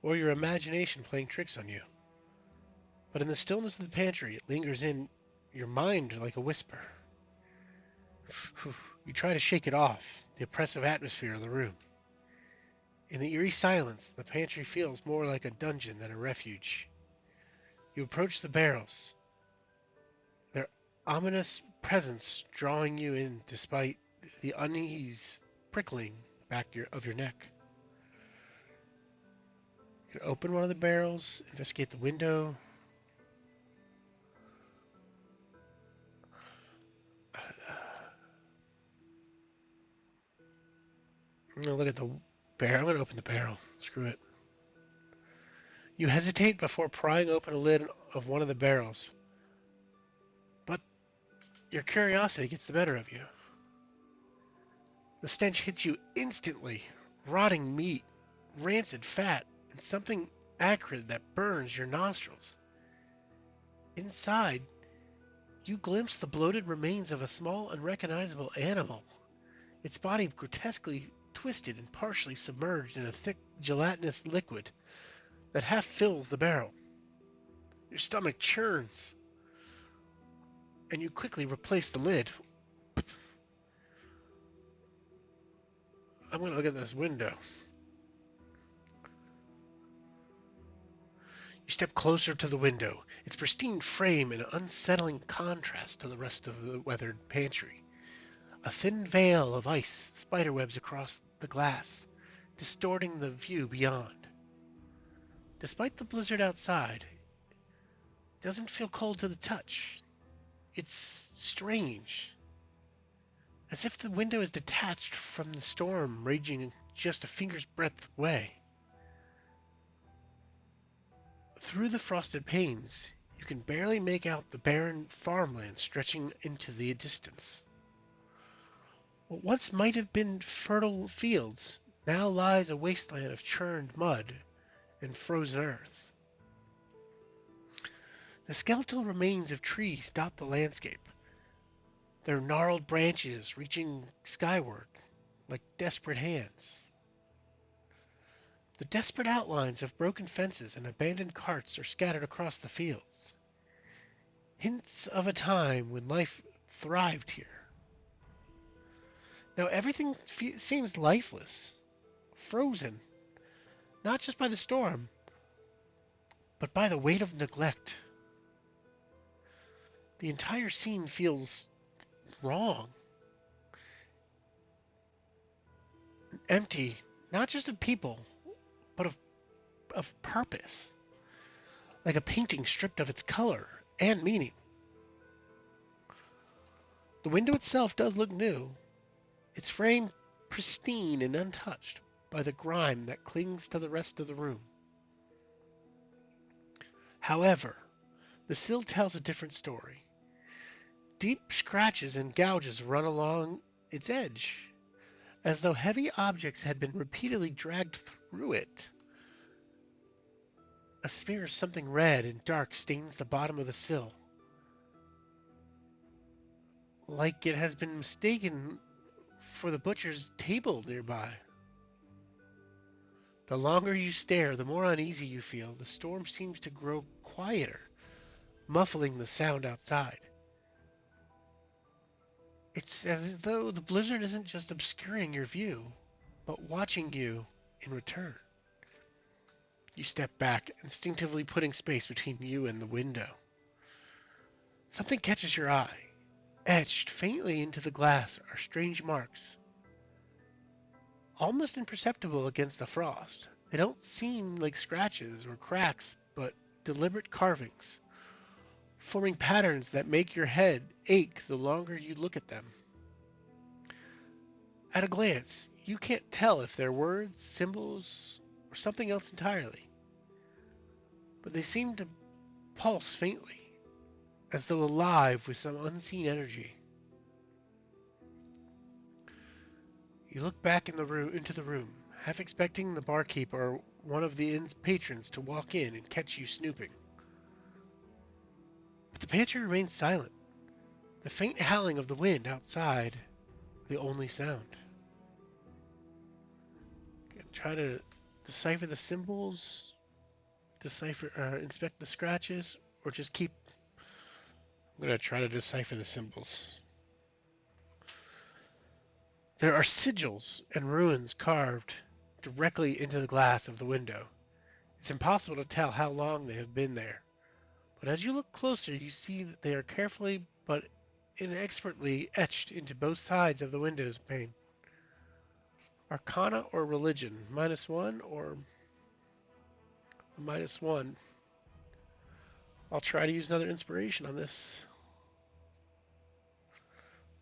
or your imagination playing tricks on you. But in the stillness of the pantry, it lingers in your mind like a whisper. You try to shake it off, the oppressive atmosphere of the room. In the eerie silence, the pantry feels more like a dungeon than a refuge. You approach the barrels, their ominous presence drawing you in despite the unease prickling of your neck. You can open one of the barrels, investigate the window. I'm going to look at the barrel. I'm going to open the barrel. Screw it. You hesitate before prying open a lid of one of the barrels, but your curiosity gets the better of you. The stench hits you instantly. Rotting meat, rancid fat, and something acrid that burns your nostrils. Inside, you glimpse the bloated remains of a small, unrecognizable animal, its body grotesquely twisted and partially submerged in a thick, gelatinous liquid that half fills the barrel. Your stomach churns, and you quickly replace the lid. I'm going to look at this window. You step closer to the window, its pristine frame an unsettling contrast to the rest of the weathered pantry. A thin veil of ice spiderwebs across the glass, distorting the view beyond. Despite the blizzard outside, it doesn't feel cold to the touch. It's strange, as if the window is detached from the storm raging just a finger's breadth away. Through the frosted panes, you can barely make out the barren farmland stretching into the distance. What once might have been fertile fields now lies a wasteland of churned mud and frozen earth. The skeletal remains of trees dot the landscape, their gnarled branches reaching skyward like desperate hands. The desperate outlines of broken fences and abandoned carts are scattered across the fields. Hints of a time when life thrived here. Now everything seems lifeless, frozen, not just by the storm, but by the weight of neglect. The entire scene feels wrong, empty, not just of people, but of purpose, like a painting stripped of its color and meaning. The window itself does look new, its frame pristine and untouched by the grime that clings to the rest of the room. However, the sill tells a different story. Deep scratches and gouges run along its edge, as though heavy objects had been repeatedly dragged through it. A smear of something red and dark stains the bottom of the sill, like it has been mistaken for the butcher's table nearby. The longer you stare, the more uneasy you feel. The storm seems to grow quieter, muffling the sound outside. It's as though the blizzard isn't just obscuring your view, but watching you in return. You step back, instinctively putting space between you and the window. Something catches your eye. Etched faintly into the glass are strange marks. almost imperceptible against the frost. They don't seem like scratches or cracks, but deliberate carvings, forming patterns that make your head ache the longer you look at them. At a glance, you can't tell if they're words, symbols, or something else entirely, but they seem to pulse faintly, as though alive with some unseen energy. You look back into the room, half expecting the barkeep or one of the inn's patrons to walk in and catch you snooping. But the pantry remains silent, the faint howling of the wind outside the only sound. Try to decipher the symbols, inspect the scratches, or just keep. I'm going to try to decipher the symbols. There are sigils and runes carved directly into the glass of the window. It's impossible to tell how long they have been there. But as you look closer, you see that they are carefully but inexpertly etched into both sides of the window's pane. Arcana or religion, -1 or -1. I'll try to use another inspiration on this.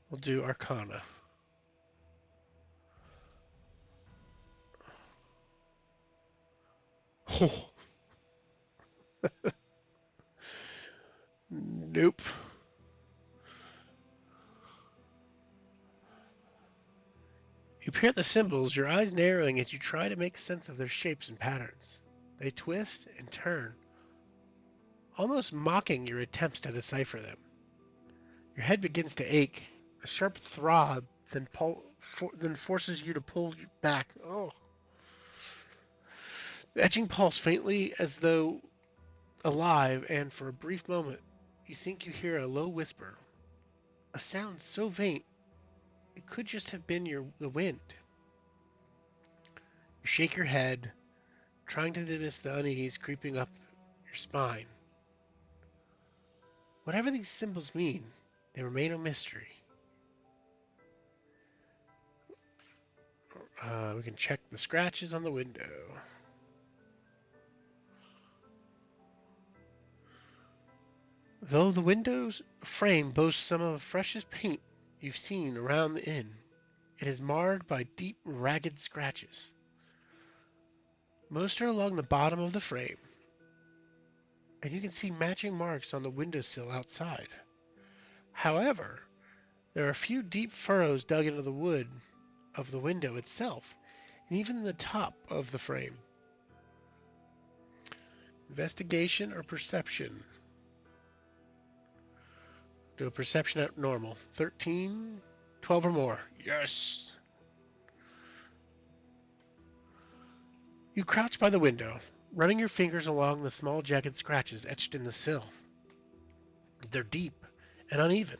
We'll do Arcana. Oh, nope. You peer at the symbols, your eyes narrowing as you try to make sense of their shapes and patterns. They twist and turn, almost mocking your attempts to decipher them. Your head begins to ache. A sharp throb then forces you to pull back. Oh. The etching pulse faintly as though alive, and for a brief moment you think you hear a low whisper, a sound so faint it could just have been the wind. You shake your head, trying to dismiss the unease creeping up your spine. Whatever these symbols mean, they remain a mystery. We can check the scratches on the window. Though the window's frame boasts some of the freshest paint you've seen around the inn, it is marred by deep, ragged scratches. Most are along the bottom of the frame, and you can see matching marks on the windowsill outside. However, there are a few deep furrows dug into the wood of the window itself, and even the top of the frame. Investigation or perception? Do a perception at normal. 13, 12 or more. Yes! You crouch by the window, running your fingers along the small jagged scratches etched in the sill. They're deep and uneven,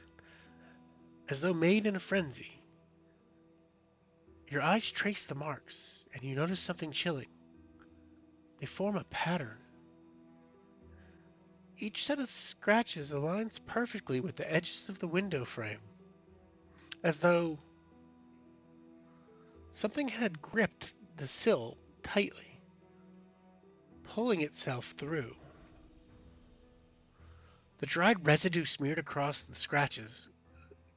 as though made in a frenzy. Your eyes trace the marks, and you notice something chilling. They form a pattern. Each set of scratches aligns perfectly with the edges of the window frame, as though something had gripped the sill tightly, pulling itself through. The dried residue smeared across the scratches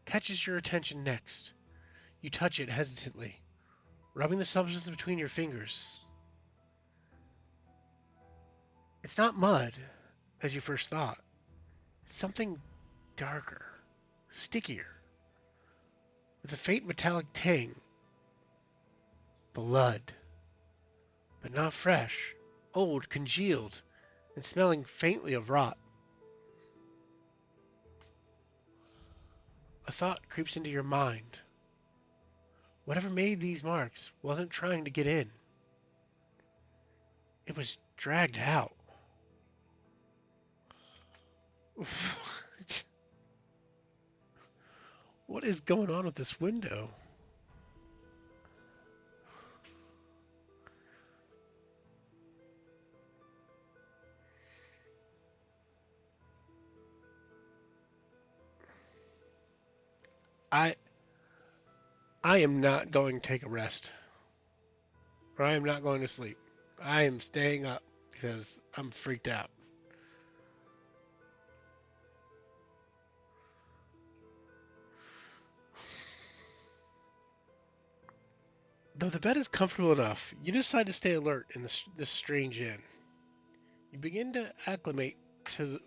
catches your attention next. You touch it hesitantly, rubbing the substance between your fingers. It's not mud, as you first thought. It's something darker, stickier, with a faint metallic tang. Blood, but not fresh, old, congealed, and smelling faintly of rot. A thought creeps into your mind. Whatever made these marks wasn't trying to get in. It was dragged out. What is going on with this window? I I am not going to take a rest. or I am not going to sleep. I am staying up because I'm freaked out. Though the bed is comfortable enough, you decide to stay alert in this strange inn. You begin to acclimate to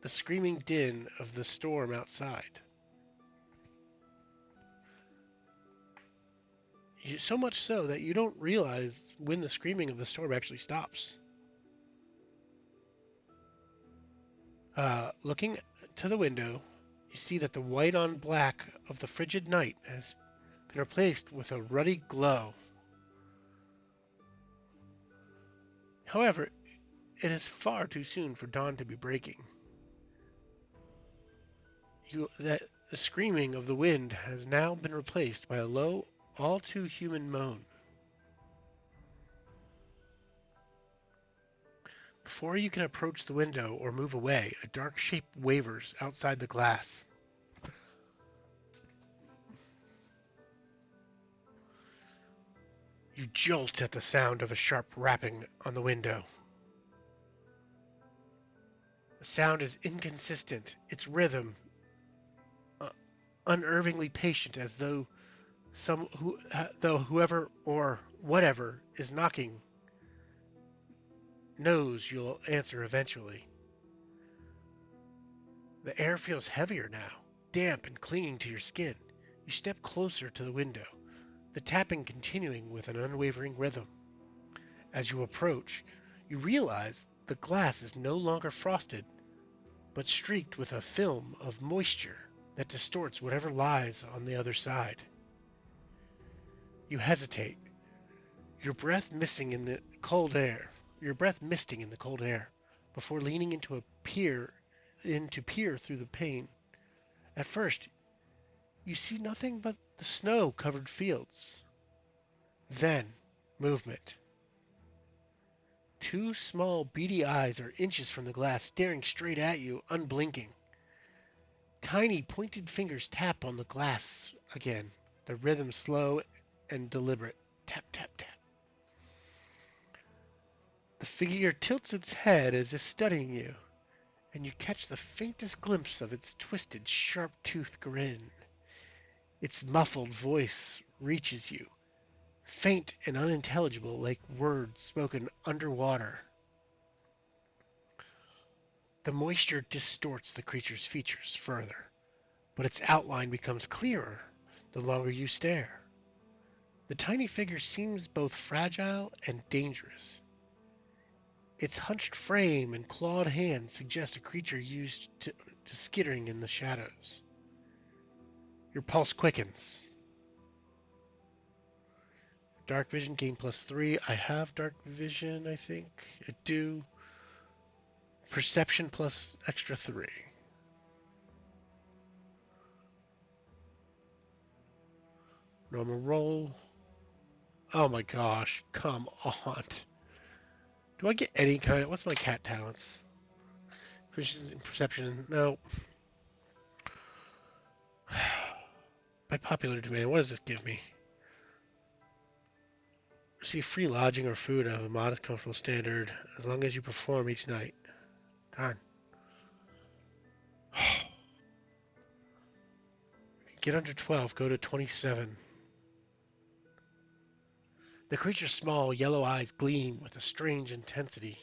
the screaming din of the storm outside. So much so that you don't realize when the screaming of the storm actually stops. Looking to the window, you see that the white on black of the frigid night has been replaced with a ruddy glow. However, it is far too soon for dawn to be breaking. That the screaming of the wind has now been replaced by a low, all too human moan. Before you can approach the window or move away, a dark shape wavers outside the glass. You jolt at the sound of a sharp rapping on the window. The sound is inconsistent, its rhythm unnervingly patient, as though whoever or whatever is knocking knows you'll answer eventually. The air feels heavier now, damp and clinging to your skin. You step closer to the window, the tapping continuing with an unwavering rhythm. As you approach, you realize the glass is no longer frosted, but streaked with a film of moisture that distorts whatever lies on the other side. You hesitate, your breath missing in the cold air, your breath misting in the cold air, before leaning to peer through the pane. At first, you see nothing but the snow-covered fields. Then, movement. Two small, beady eyes are inches from the glass, staring straight at you, unblinking. Tiny, pointed fingers tap on the glass again, the rhythm slow and deliberate. Tap, tap, tap. The figure tilts its head as if studying you, and you catch the faintest glimpse of its twisted, sharp-toothed grin. Its muffled voice reaches you, faint and unintelligible like words spoken underwater. The moisture distorts the creature's features further, but its outline becomes clearer the longer you stare. The tiny figure seems both fragile and dangerous. Its hunched frame and clawed hands suggest a creature used to skittering in the shadows. Your pulse quickens. Dark vision gain +3. I have dark vision, I think. I do. Perception plus extra 3. Normal roll. Oh my gosh, come on. Do I get any kind of... What's my cat talents? Perception, no. By popular demand, what does this give me? Receive free lodging or food of a modest, comfortable standard as long as you perform each night. Darn. Get under 12, go to 27. The creature's small, yellow eyes gleam with a strange intensity,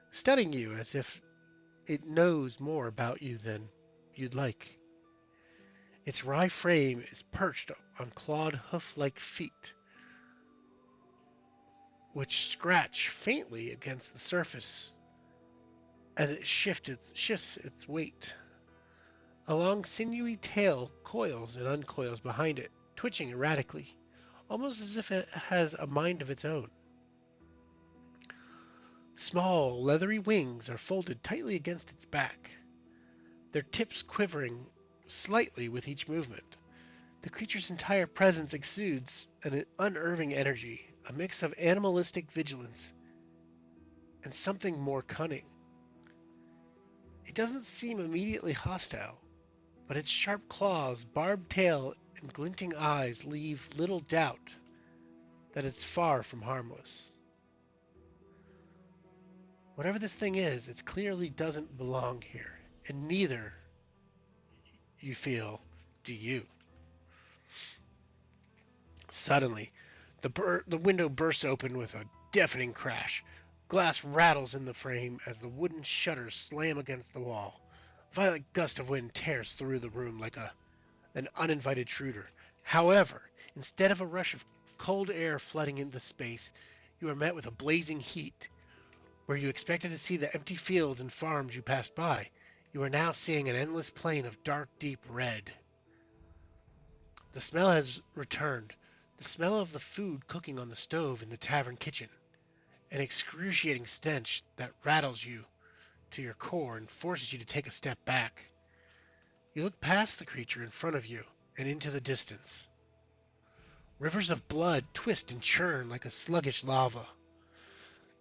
studying you as if it knows more about you than you'd like. Its wry frame is perched on clawed hoof-like feet, which scratch faintly against the surface as it shifts its weight. A long sinewy tail coils and uncoils behind it, twitching erratically, almost as if it has a mind of its own. Small, leathery wings are folded tightly against its back, their tips quivering slightly with each movement. The creature's entire presence exudes an unnerving energy, a mix of animalistic vigilance and something more cunning. It doesn't seem immediately hostile, but its sharp claws, barbed tail, and glinting eyes leave little doubt that it's far from harmless. Whatever this thing is, it clearly doesn't belong here, and neither, you feel, do you. Suddenly, the window bursts open with a deafening crash. Glass rattles in the frame as the wooden shutters slam against the wall. A violent gust of wind tears through the room like an uninvited intruder. However, instead of a rush of cold air flooding into space, you are met with a blazing heat. Where you expected to see the empty fields and farms you passed by, you are now seeing an endless plain of dark, deep red. The smell has returned. The smell of the food cooking on the stove in the tavern kitchen. An excruciating stench that rattles you to your core and forces you to take a step back. You look past the creature in front of you and into the distance. Rivers of blood twist and churn like a sluggish lava,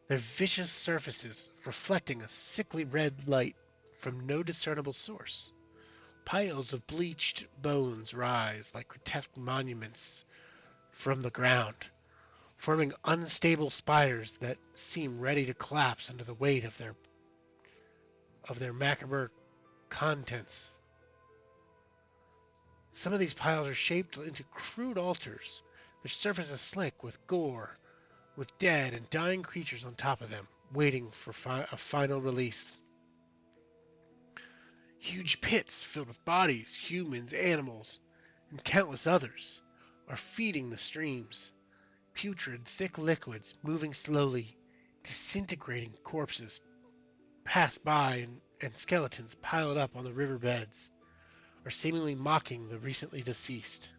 their vicious surfaces reflecting a sickly red light from no discernible source. Piles of bleached bones rise like grotesque monuments from the ground, forming unstable spires that seem ready to collapse under the weight of their macabre contents. Some of these piles are shaped into crude altars, their surfaces slick with gore, with dead and dying creatures on top of them, waiting for a final release. Huge pits filled with bodies, humans, animals, and countless others, are feeding the streams. Putrid, thick liquids moving slowly, disintegrating corpses pass by, and skeletons piled up on the river beds are seemingly mocking the recently deceased.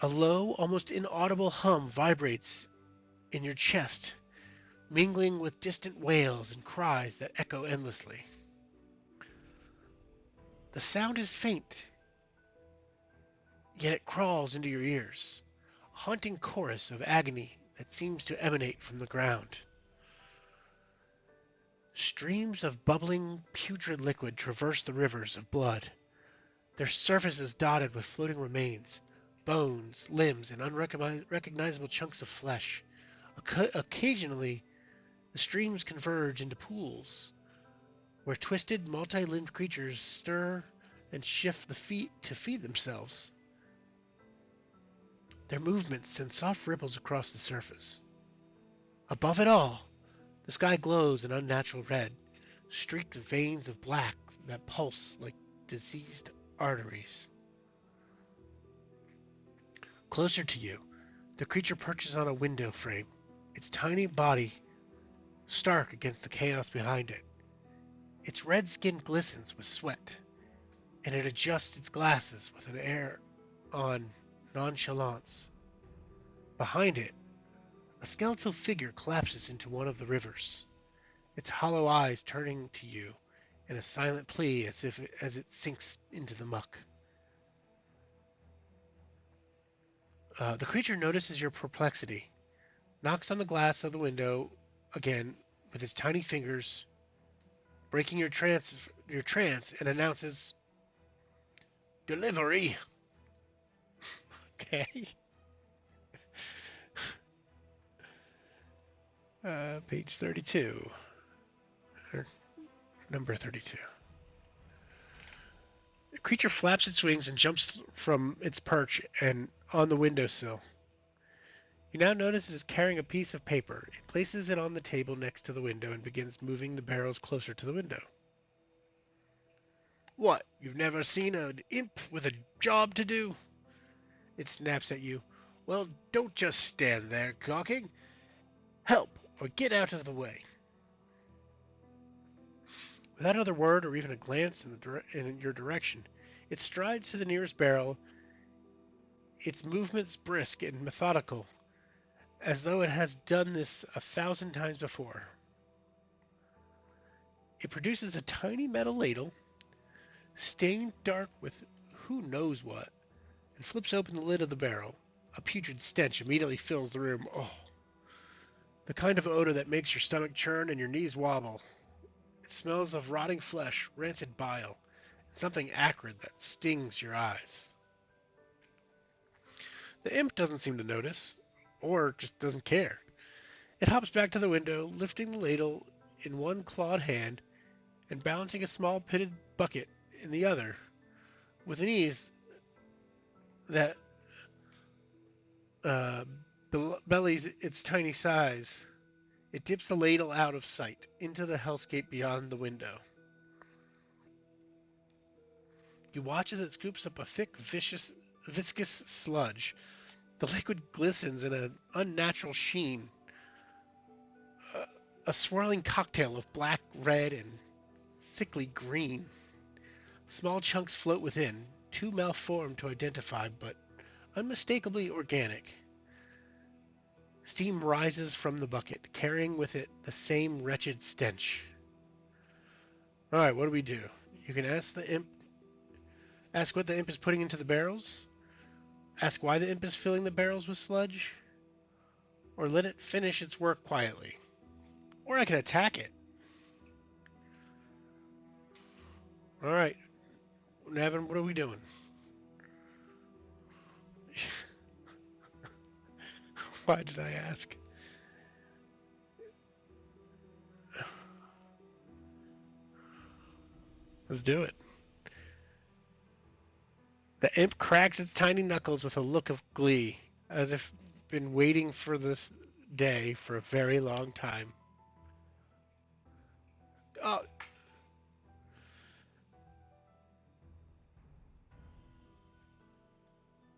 A low, almost inaudible hum vibrates in your chest, mingling with distant wails and cries that echo endlessly. The sound is faint, yet it crawls into your ears, a haunting chorus of agony that seems to emanate from the ground. Streams of bubbling, putrid liquid traverse the rivers of blood, their surfaces dotted with floating remains, bones, limbs, and unrecognizable chunks of flesh. Occasionally, the streams converge into pools, where twisted, multi-limbed creatures stir and shift the feet to feed themselves. Their movements send soft ripples across the surface. Above it all, the sky glows an unnatural red, streaked with veins of black that pulse like diseased arteries. Closer to you, the creature perches on a window frame, its tiny body stark against the chaos behind it. Its red skin glistens with sweat, and it adjusts its glasses with an air on nonchalance. Behind it, a skeletal figure collapses into one of the rivers, its hollow eyes turning to you in a silent plea as it sinks into the muck. The creature notices your perplexity, knocks on the glass of the window again with its tiny fingers, breaking your trance, and announces, "Delivery." Okay. Page 32, or number 32. The creature flaps its wings and jumps from its perch and on the windowsill. You now notice it is carrying a piece of paper. It places it on the table next to the window and begins moving the barrels closer to the window. "What, you've never seen an imp with a job to do?" It snaps at you. "Well, don't just stand there gawking. Help, or get out of the way." Without another word or even a glance in your direction, it strides to the nearest barrel, its movements brisk and methodical, as though it has done this 1,000 times before. It produces a tiny metal ladle, stained dark with who knows what, and flips open the lid of the barrel. A putrid stench immediately fills the room. Oh, the kind of odor that makes your stomach churn and your knees wobble. It smells of rotting flesh, rancid bile, and something acrid that stings your eyes. The imp doesn't seem to notice, or just doesn't care. It hops back to the window, lifting the ladle in one clawed hand and balancing a small pitted bucket in the other, with an ease that uh, bellies its tiny size. It dips the ladle out of sight into the hellscape beyond the window. You watch as it scoops up a thick, viscous sludge. The liquid glistens in an unnatural sheen, uh, a swirling cocktail of black, red, and sickly green. Small chunks float within, too malformed to identify, but unmistakably organic. Steam rises from the bucket, carrying with it the same wretched stench. All right, what do we do? You can ask what the imp is putting into the barrels, ask why the imp is filling the barrels with sludge, or let it finish its work quietly. Or I can attack it. All right, Navin, what are we doing? Why did I ask? Let's do it. The imp cracks its tiny knuckles with a look of glee, as if been waiting for this day for a very long time. Oh,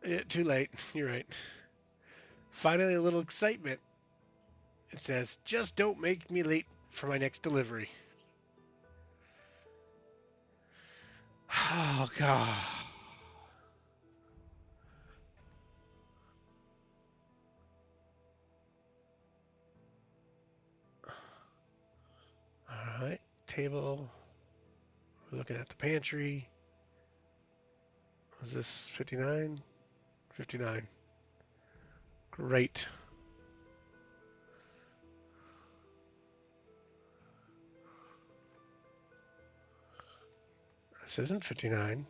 yeah, too late. You're right. Finally, a little excitement. It says, "Just don't make me late for my next delivery." Oh God. All right, table. We're looking at the pantry. Was this 59? 59. Great. This isn't 59.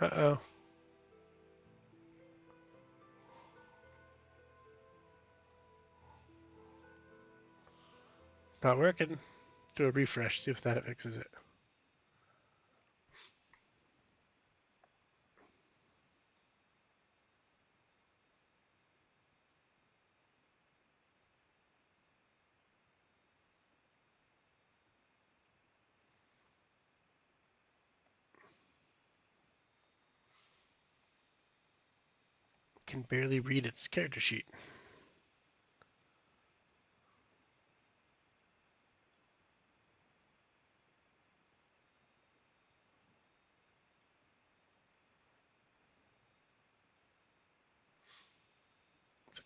Uh-oh. It's not working. Do a refresh, see if that fixes it. Can barely read its character sheet.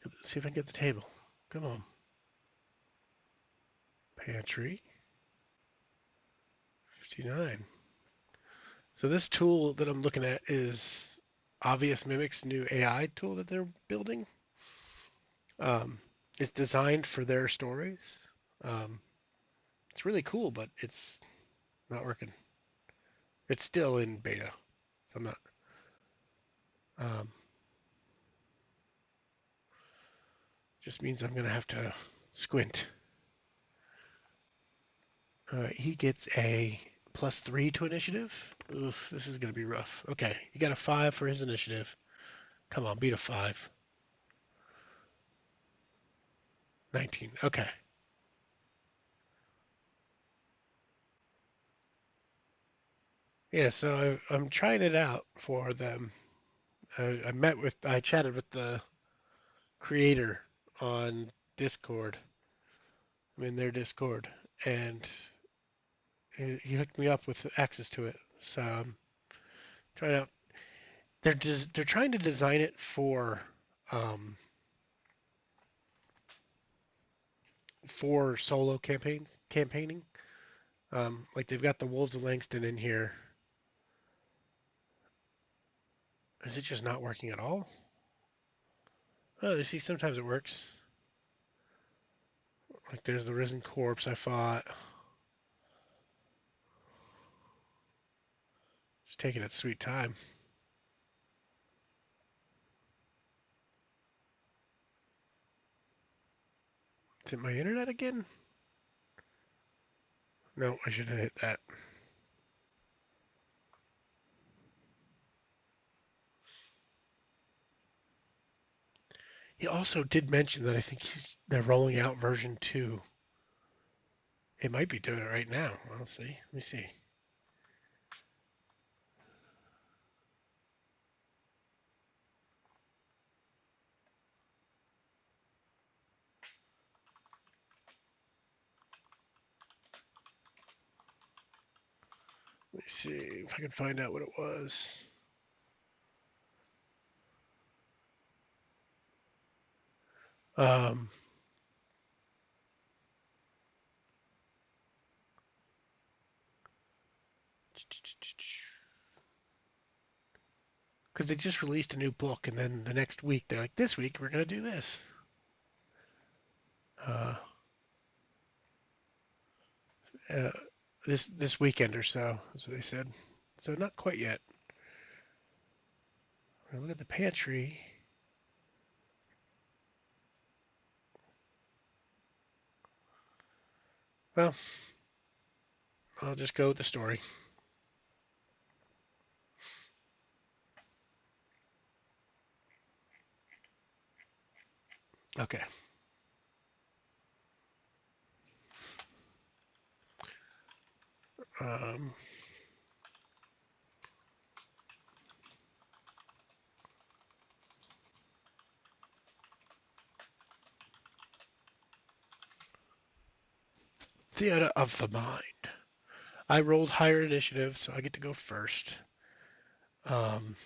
Let's see if I can get the table. Come on. Pantry. 59. So this tool that I'm looking at is Obvious Mimic's new AI tool that they're building. Um, it's designed for their stories. Um, it's really cool, but it's not working. It's still in beta, so I'm not. Um, just means I'm gonna have to squint. All right, he gets a +3 to initiative. Oof, this is gonna be rough. Okay, he got a 5 for his initiative. Come on, beat a 5. 19. Okay. Yeah, so I'm trying it out for them. I chatted with the creator on Discord. I'm in their Discord, and he hooked me up with access to it. So I'm trying out. They're trying to design it um, for solo campaigning. Like they've got the Wolves of Langston in here. Is it just not working at all? Oh, you see, sometimes it works. Like there's the risen corpse I fought. Just taking its sweet time. Is it my internet again? No, I shouldn't hit that. He also did mention that I think they're rolling out version 2. It might be doing it right now. I'll see. Let me see. Let me see if I can find out what it was. Um, because they just released a new book, and then the next week they're like, "This week we're gonna do this." Uh, uh, this weekend or so, that's what they said. So not quite yet. Look at the pantry. Well, I'll just go with the story. Okay. Um, Theater of the Mind. I rolled higher initiative, so I get to go first. Um,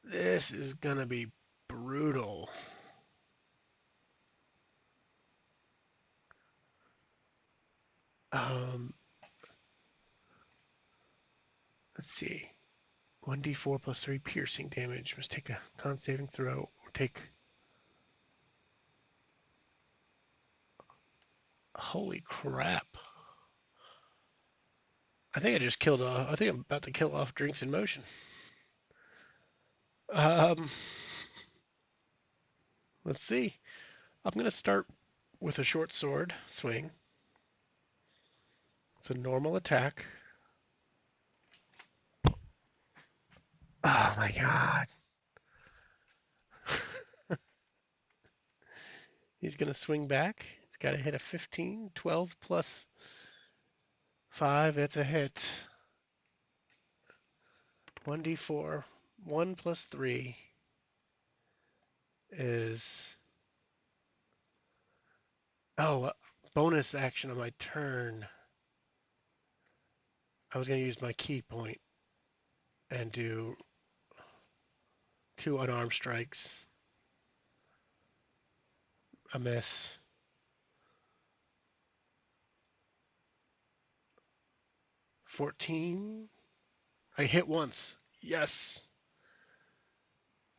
this is gonna be brutal. Um, let's see. 1d4 plus 3 piercing damage. Must take a con saving throw or take. Holy crap. I think I just killed. I think I'm about to kill off Drinks in Motion. Um, let's see. I'm gonna start with a short sword swing. It's a normal attack. Oh my god. He's gonna swing back. He's got to hit a 15. 12 plus 5. It's a hit. 1d4. 1 plus 3 is. Oh, bonus action on my turn. I was going to use my key point and do 2 unarmed strikes. A miss. 14. I hit once. Yes.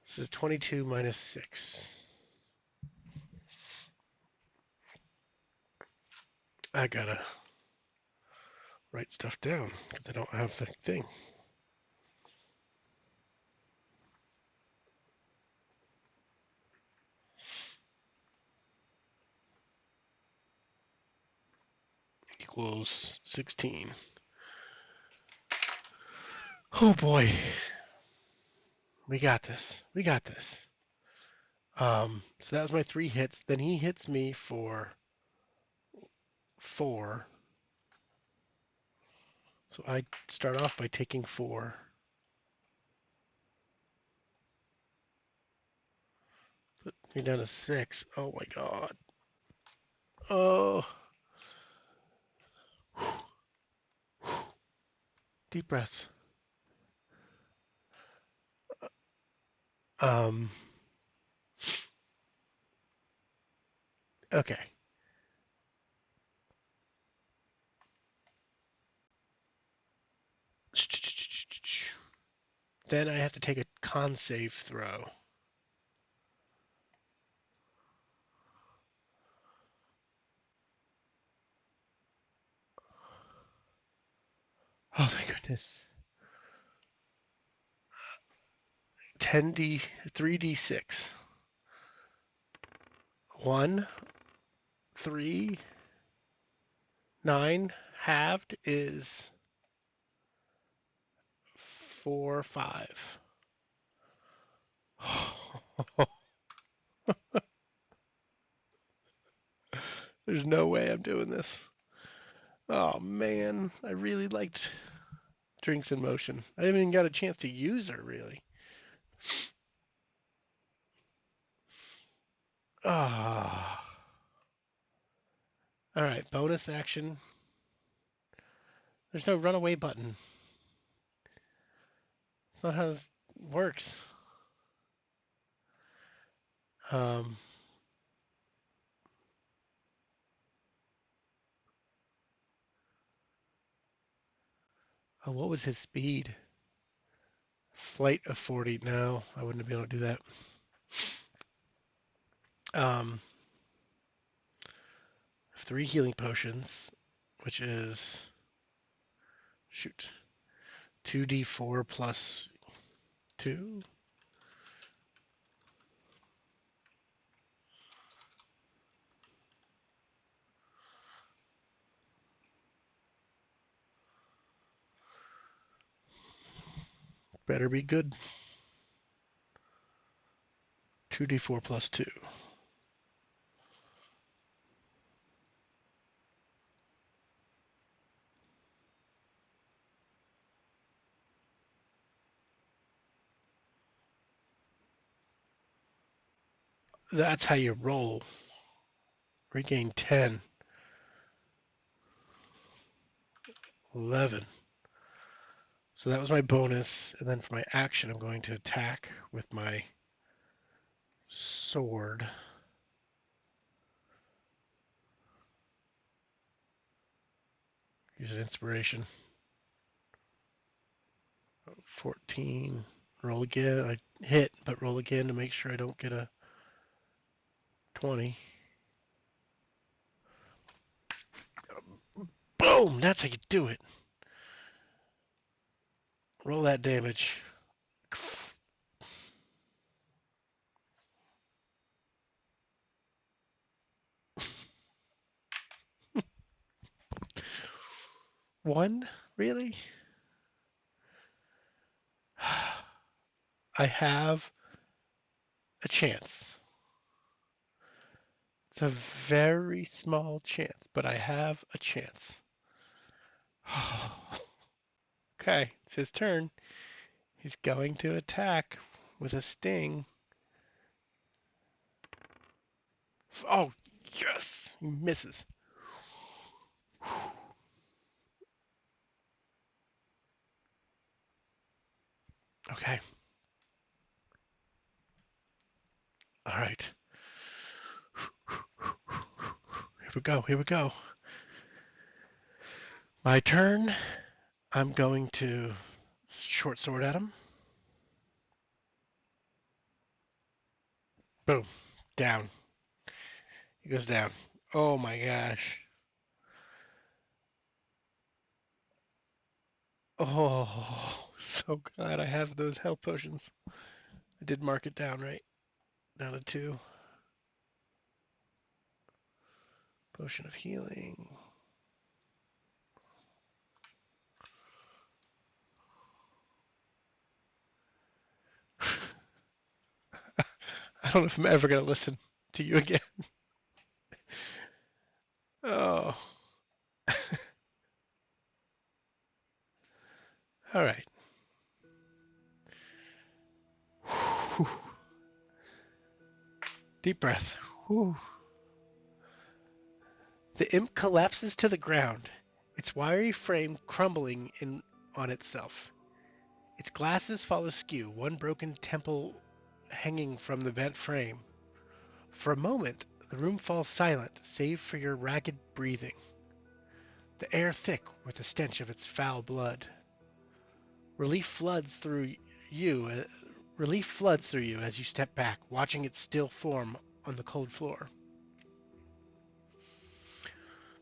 So 22 minus 6. I gotta write stuff down because I don't have the thing. Equals 16. Oh boy. We got this. We got this. So that was my 3 hits. Then he hits me for 4. So I start off by taking 4. Put me down to 6. Oh my god. Oh. Deep breaths. Um. Okay. Then I have to take a con save throw. Oh my goodness. 10d 3d6. 1, 3, 9 halved is 4, 5. There's no way I'm doing this. Oh man, I really liked Drinks in Motion. I haven't even got a chance to use her really. Ah. All right, bonus action. There's no runaway button. It's not how this works. Um, oh, what was his speed? Flight of 40. No, I wouldn't be able to do that. Um, 3 healing potions, which is shoot 2d4 plus 2. Better be good. 2d4 plus 2. That's how you roll. Regain 10, 11. So that was my bonus. And then for my action, I'm going to attack with my sword. Use an inspiration. 14. Roll again. I hit, but roll again to make sure I don't get a 20. Boom! That's how you do it. Roll that damage. One? Really? I have a chance. It's a very small chance, but I have a chance. Okay, it's his turn. He's going to attack with a sting. Oh, yes! He misses. Okay. All right. Here we go. Here we go. My turn. I'm going to short sword at him. Boom. Down. He goes down. Oh my gosh. Oh, so glad I have those health potions. I did mark it down right. Down to 2. Potion of healing. I don't know if I'm ever going to listen to you again. Oh. All right. Whew. Deep breath. Whew. The imp collapses to the ground, its wiry frame crumbling in on itself. Its glasses fall askew, one broken temple hanging from the bent frame. For a moment, the room falls silent, save for your ragged breathing, the air thick with the stench of its foul blood. Relief floods through you. Relief floods through you as you step back, watching its still form on the cold floor.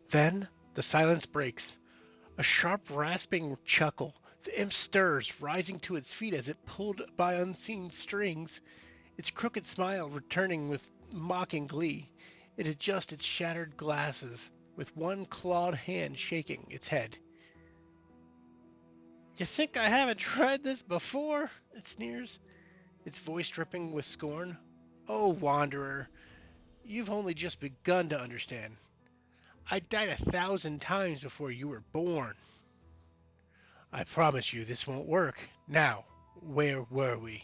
Then the silence breaks. A sharp, rasping chuckle. The imp stirs, rising to its feet as if pulled by unseen strings, its crooked smile returning with mocking glee. It adjusts its shattered glasses, with one clawed hand shaking its head. You think I haven't tried this before? It sneers, its voice dripping with scorn. Oh, wanderer, you've only just begun to understand. I died 1,000 times before you were born. I promise you this won't work. Now, where were we?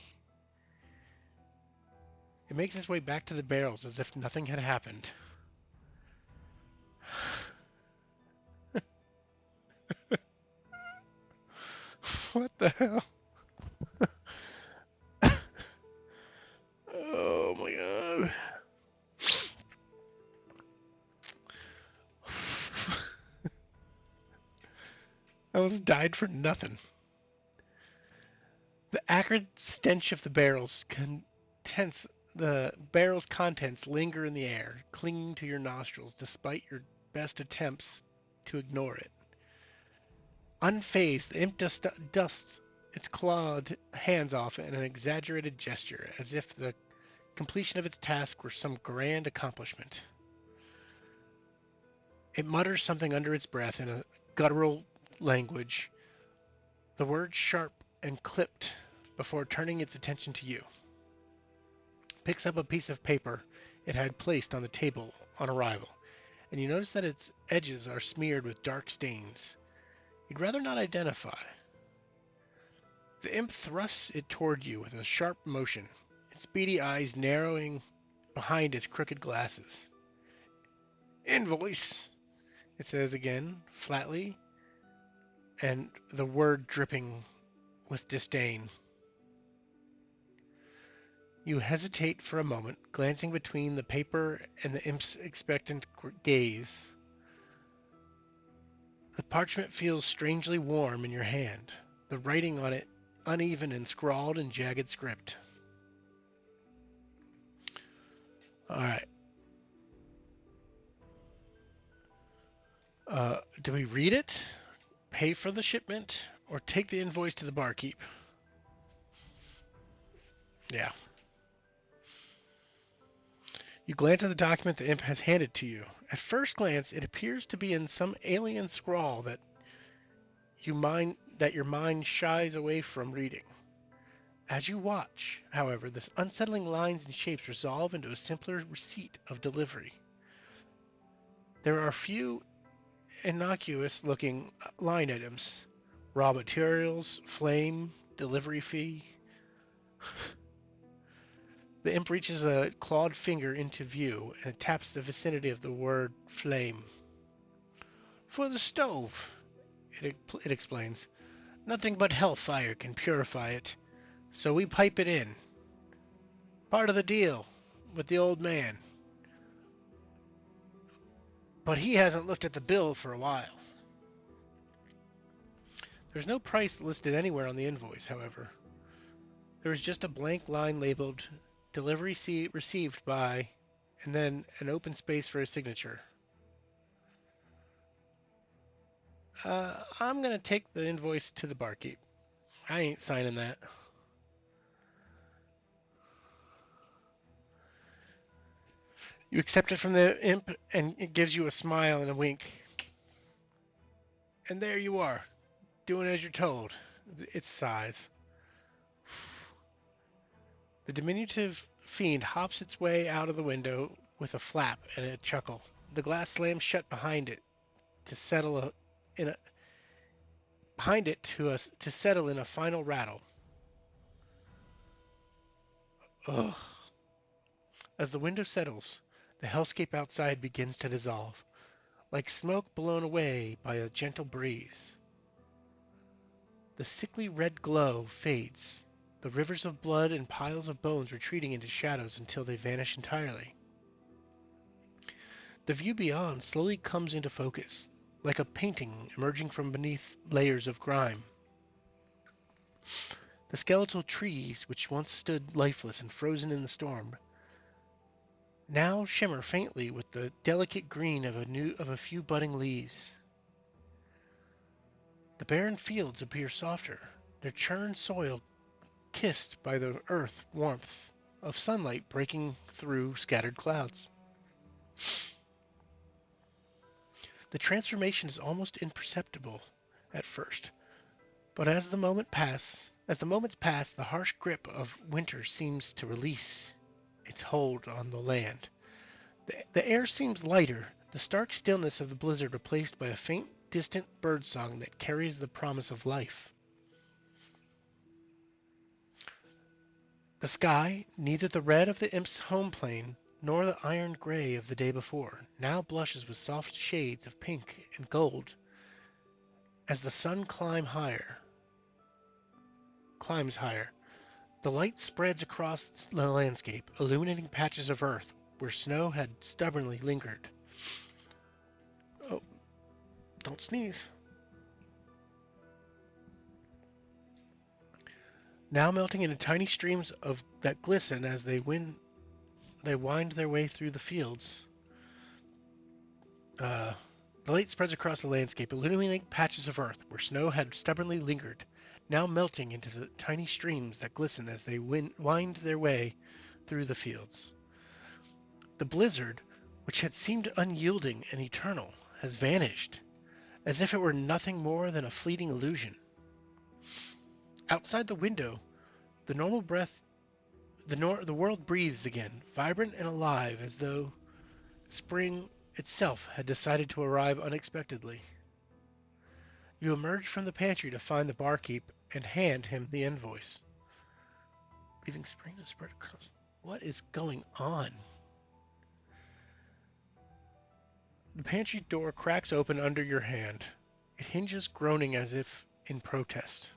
It makes its way back to the barrels as if nothing had happened. What the hell? Oh my god. I almost died for nothing. The acrid stench of the barrels contents the barrel's contents linger in the air, clinging to your nostrils despite your best attempts to ignore it. Unfazed, the imp dusts its clawed hands off in an exaggerated gesture, as if the completion of its task were some grand accomplishment. It mutters something under its breath in a guttural language, the words sharp and clipped, before turning its attention to you. Picks up a piece of paper it had placed on the table on arrival, and you notice that its edges are smeared with dark stains you'd rather not identify. The imp thrusts it toward you with a sharp motion, its beady eyes narrowing behind its crooked glasses. Invoice, it says again, flatly, and the word dripping with disdain. You hesitate for a moment, glancing between the paper and the imp's expectant gaze. The parchment feels strangely warm in your hand, the writing on it uneven and scrawled in jagged script. All right. Do we read it, pay for the shipment, or take the invoice to the barkeep? Yeah. You glance at the document the imp has handed to you. At first glance, it appears to be in some alien scrawl that your mind shies away from reading. As you watch, however, the unsettling lines and shapes resolve into a simpler receipt of delivery. There are few innocuous-looking line items: raw materials, flame, delivery fee. The imp reaches a clawed finger into view and taps the vicinity of the word flame. For the stove, it explains. Nothing but hellfire can purify it, so we pipe it in. Part of the deal with the old man. But he hasn't looked at the bill for a while. There's no price listed anywhere on the invoice, however. There is just a blank line labeled delivery received by, and then an open space for a signature. I'm going to take the invoice to the barkeep. I ain't signing that. You accept it from the imp, and it gives you a smile and a wink. And there you are, doing as you're told. Its size. The diminutive fiend hops its way out of the window with a flap and a chuckle. The glass slams shut behind it to settle in a behind it to settle in a final rattle. Ugh. As the window settles, the hellscape outside begins to dissolve, like smoke blown away by a gentle breeze. The sickly red glow fades, the rivers of blood and piles of bones retreating into shadows until they vanish entirely. The view beyond slowly comes into focus, like a painting emerging from beneath layers of grime. The skeletal trees, which once stood lifeless and frozen in the storm, now shimmer faintly with the delicate green of a few budding leaves. The barren fields appear softer, their churned soil kissed by the earth warmth of sunlight breaking through scattered clouds. The transformation is almost imperceptible at first, but as the moments pass, the harsh grip of winter seems to release its hold on the land. The air seems lighter, the stark stillness of the blizzard replaced by a faint, distant birdsong that carries the promise of life. The sky, neither the red of the imp's home plane nor the iron gray of the day before, now blushes with soft shades of pink and gold as the sun climbs higher. The light spreads across the landscape, illuminating patches of earth where snow had stubbornly lingered. Oh, don't sneeze. Now melting into tiny streams of that glisten as they wind their way through the fields. Uh, the light spreads across the landscape, illuminating patches of earth where snow had stubbornly lingered, now melting into the tiny streams that glisten as they wind their way through the fields. The blizzard, which had seemed unyielding and eternal, has vanished, as if it were nothing more than a fleeting illusion. Outside the window, the normal breath, the world breathes again, vibrant and alive, as though spring itself had decided to arrive unexpectedly. You emerge from the pantry to find the barkeep and hand him the invoice. Leaving spring to spread across. What is going on? The pantry door cracks open under your hand. It hinges, groaning as if in protest.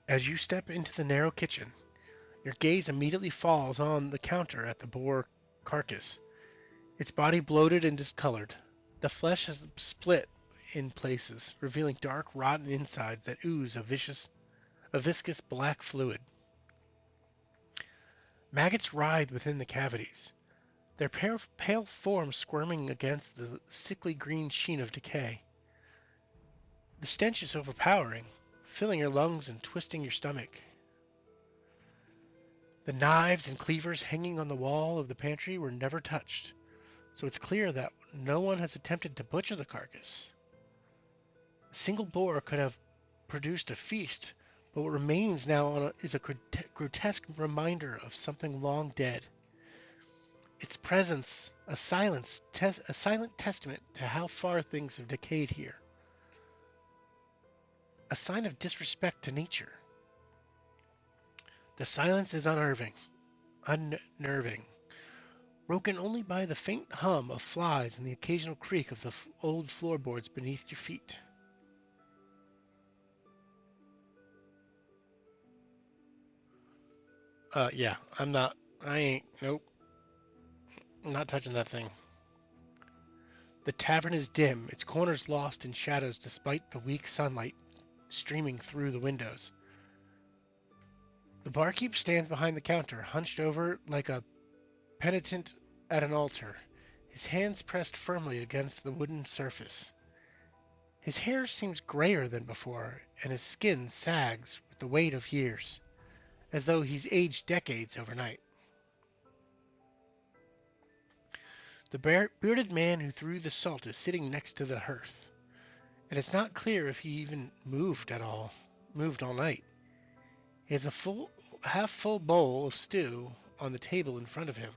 As you step into the narrow kitchen, your gaze immediately falls on the counter at the boar carcass, its body bloated and discolored. The flesh has split in places, revealing dark, rotten insides that ooze a viscous black fluid. Maggots writhe within the cavities, their pale forms squirming against the sickly green sheen of decay. The stench is overpowering, filling your lungs and twisting your stomach. The knives and cleavers hanging on the wall of the pantry were never touched, so it's clear that no one has attempted to butcher the carcass. A single boar could have produced a feast, but what remains now is a grotesque reminder of something long dead. Its presence, a silent testament to how far things have decayed here. A sign of disrespect to nature. The silence is unnerving, broken only by the faint hum of flies and the occasional creak of the old floorboards beneath your feet. Yeah, nope, I'm not touching that thing. The tavern is dim, its corners lost in shadows despite the weak sunlight streaming through the windows. The barkeep stands behind the counter, hunched over like a penitent at an altar, his hands pressed firmly against the wooden surface. His hair seems grayer than before, and his skin sags with the weight of years, as though he's aged decades overnight. The bearded man who threw the salt is sitting next to the hearth, and it's not clear if he even moved all night. He has a half-full bowl of stew on the table in front of him.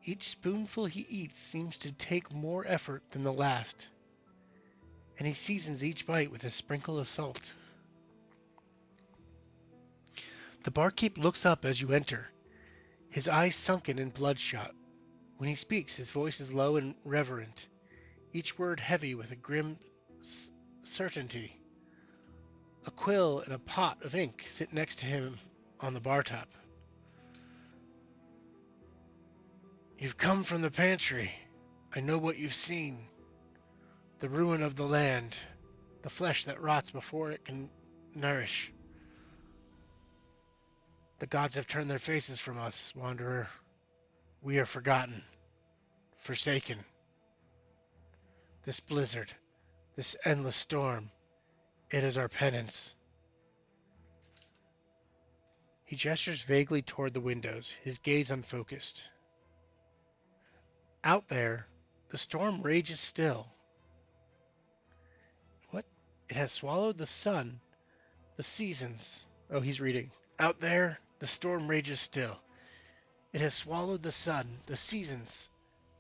Each spoonful he eats seems to take more effort than the last, and he seasons each bite with a sprinkle of salt. The barkeep looks up as you enter, his eyes sunken and bloodshot. When he speaks, his voice is low and reverent, each word heavy with a grim certainty. A quill and a pot of ink sit next to him on the bar top. You've come from the pantry. I know what you've seen. The ruin of the land, the flesh that rots before it can nourish. The gods have turned their faces from us, wanderer. We are forgotten, forsaken. This blizzard, this endless storm, it is our penance. He gestures vaguely toward the windows, his gaze unfocused. Out there, the storm rages still. What? It has swallowed the sun, the seasons. Oh, he's reading. Out there, the storm rages still. It has swallowed the sun, the seasons,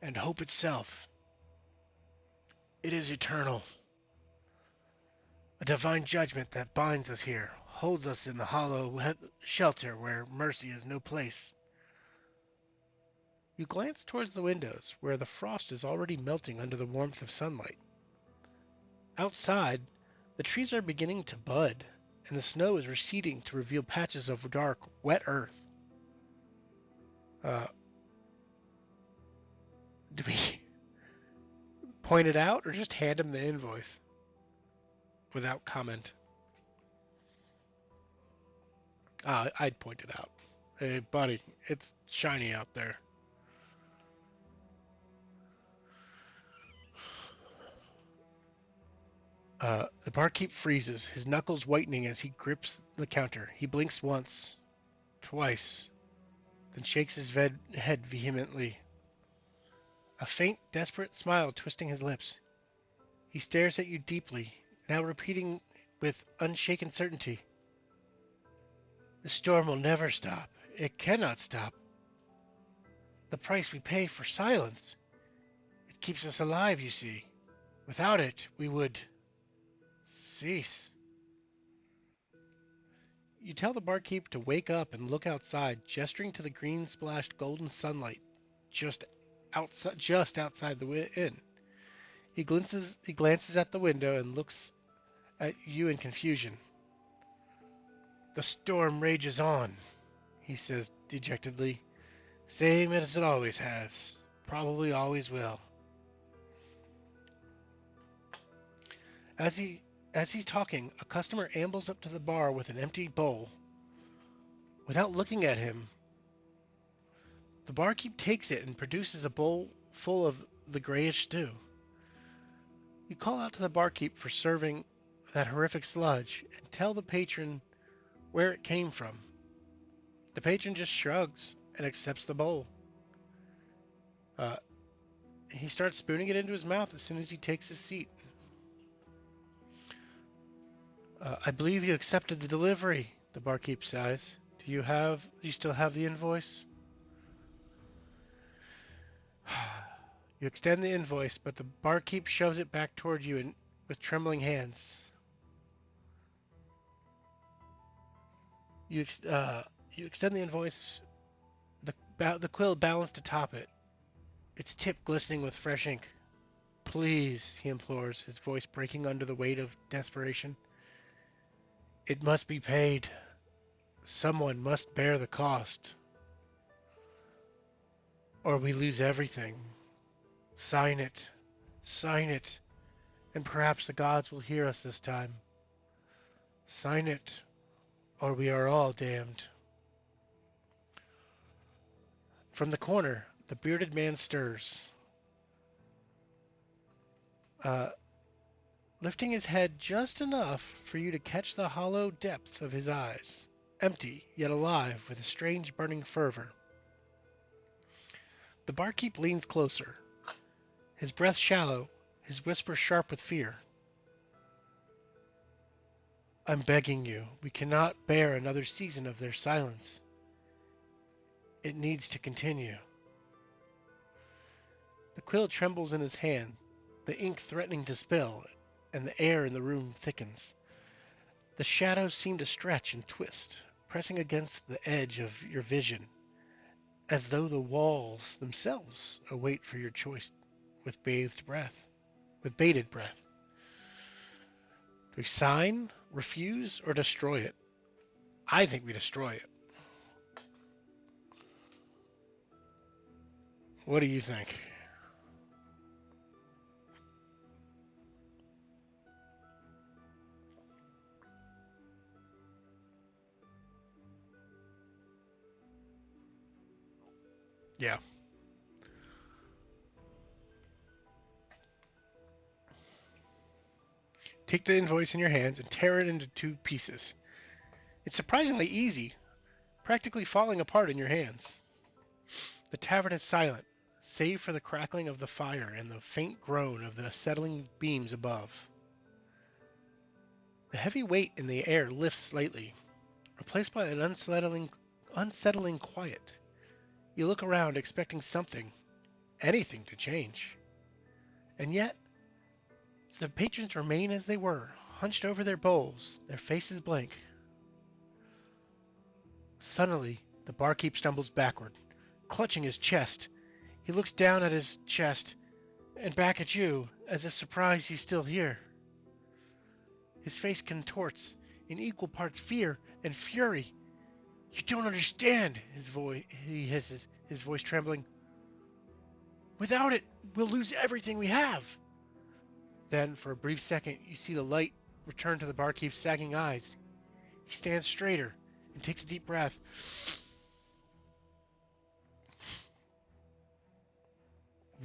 and hope itself. It is eternal. A divine judgment that binds us here, holds us in the hollow shelter where mercy has no place. You glance towards the windows, where the frost is already melting under the warmth of sunlight. Outside, the trees are beginning to bud, and the snow is receding to reveal patches of dark, wet earth. Uh, do we point it out, or just hand him the invoice without comment? I'd point it out. Hey, buddy, it's shiny out there. The barkeep freezes, his knuckles whitening as he grips the counter. He blinks once, twice, then shakes his head vehemently. A faint, desperate smile twisting his lips. He stares at you deeply, now repeating with unshaken certainty. The storm will never stop. It cannot stop. The price we pay for silence. It keeps us alive, you see. Without it, we would cease. You tell the barkeep to wake up and look outside, gesturing to the green-splashed golden sunlight just outside the inn. He glances at the window and looks at you in confusion. The storm rages on, he says dejectedly. Same as it always has. Probably always will. As he's talking, a customer ambles up to the bar with an empty bowl. Without looking at him, the barkeep takes it and produces a bowl full of the grayish stew. You call out to the barkeep for serving that horrific sludge and tell the patron where it came from. The patron just shrugs and accepts the bowl. Uh, he starts spooning it into his mouth as soon as he takes his seat. I believe you accepted the delivery, the barkeep sighs. Do you still have the invoice? You extend the invoice, but the barkeep shoves it back toward you with trembling hands. You extend the invoice, the quill balanced atop it, its tip glistening with fresh ink. Please, he implores, his voice breaking under the weight of desperation. It must be paid. Someone must bear the cost. Or we lose everything. Sign it. Sign it. And perhaps the gods will hear us this time. Sign it, or we are all damned. From the corner, the bearded man stirs, uh, lifting his head just enough for you to catch the hollow depths of his eyes, empty yet alive with a strange burning fervor. The barkeep leans closer, his breath shallow, his whisper sharp with fear. I'm begging you, we cannot bear another season of their silence. It needs to continue. The quill trembles in his hand, the ink threatening to spill, and the air in the room thickens. The shadows seem to stretch and twist, pressing against the edge of your vision, as though the walls themselves await for your choice with bated breath. Do we sign, refuse, or destroy it? I think we destroy it. What do you think? Yeah. Take the invoice in your hands and tear it into 2 pieces. It's surprisingly easy, practically falling apart in your hands. The tavern is silent, save for the crackling of the fire and the faint groan of the acetylene beams above. The heavy weight in the air lifts slightly, replaced by an unsettling quiet. You look around expecting something, anything to change. And yet, the patrons remain as they were, hunched over their bowls, their faces blank. Suddenly, the barkeep stumbles backward, clutching his chest. He looks down at his chest and back at you, as if surprised he's still here. His face contorts in equal parts fear and fury. You don't understand, he hisses, his voice trembling. Without it, we'll lose everything we have. Then, for a brief second, you see the light return to the barkeep's sagging eyes. He stands straighter and takes a deep breath.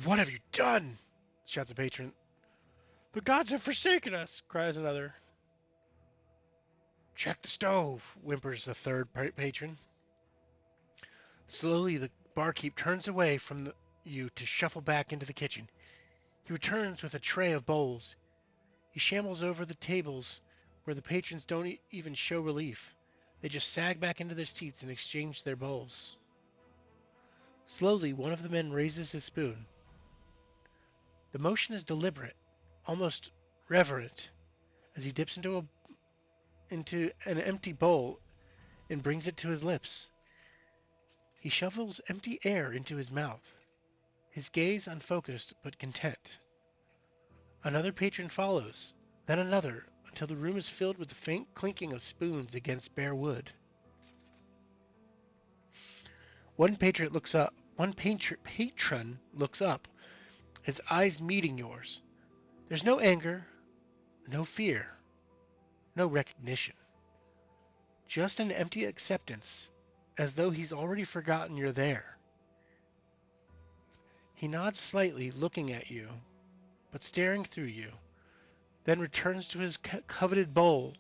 What have you done? Shouts a patron. The gods have forsaken us, cries another. Check the stove, whimpers the third patron. Slowly, the barkeep turns away from you to shuffle back into the kitchen. He returns with a tray of bowls. He shambles over the tables where the patrons don't even show relief. They just sag back into their seats and exchange their bowls. Slowly, one of the men raises his spoon. The motion is deliberate, almost reverent, as he dips into an empty bowl and brings it to his lips. He shovels empty air into his mouth, his gaze unfocused but content. Another patron follows, then another, until the room is filled with the faint clinking of spoons against bare wood. One patron looks up, his eyes meeting yours. There's no anger, no fear, no recognition. Just an empty acceptance, as though he's already forgotten you're there. He nods slightly, looking at you, but staring through you, then returns to his coveted bowl,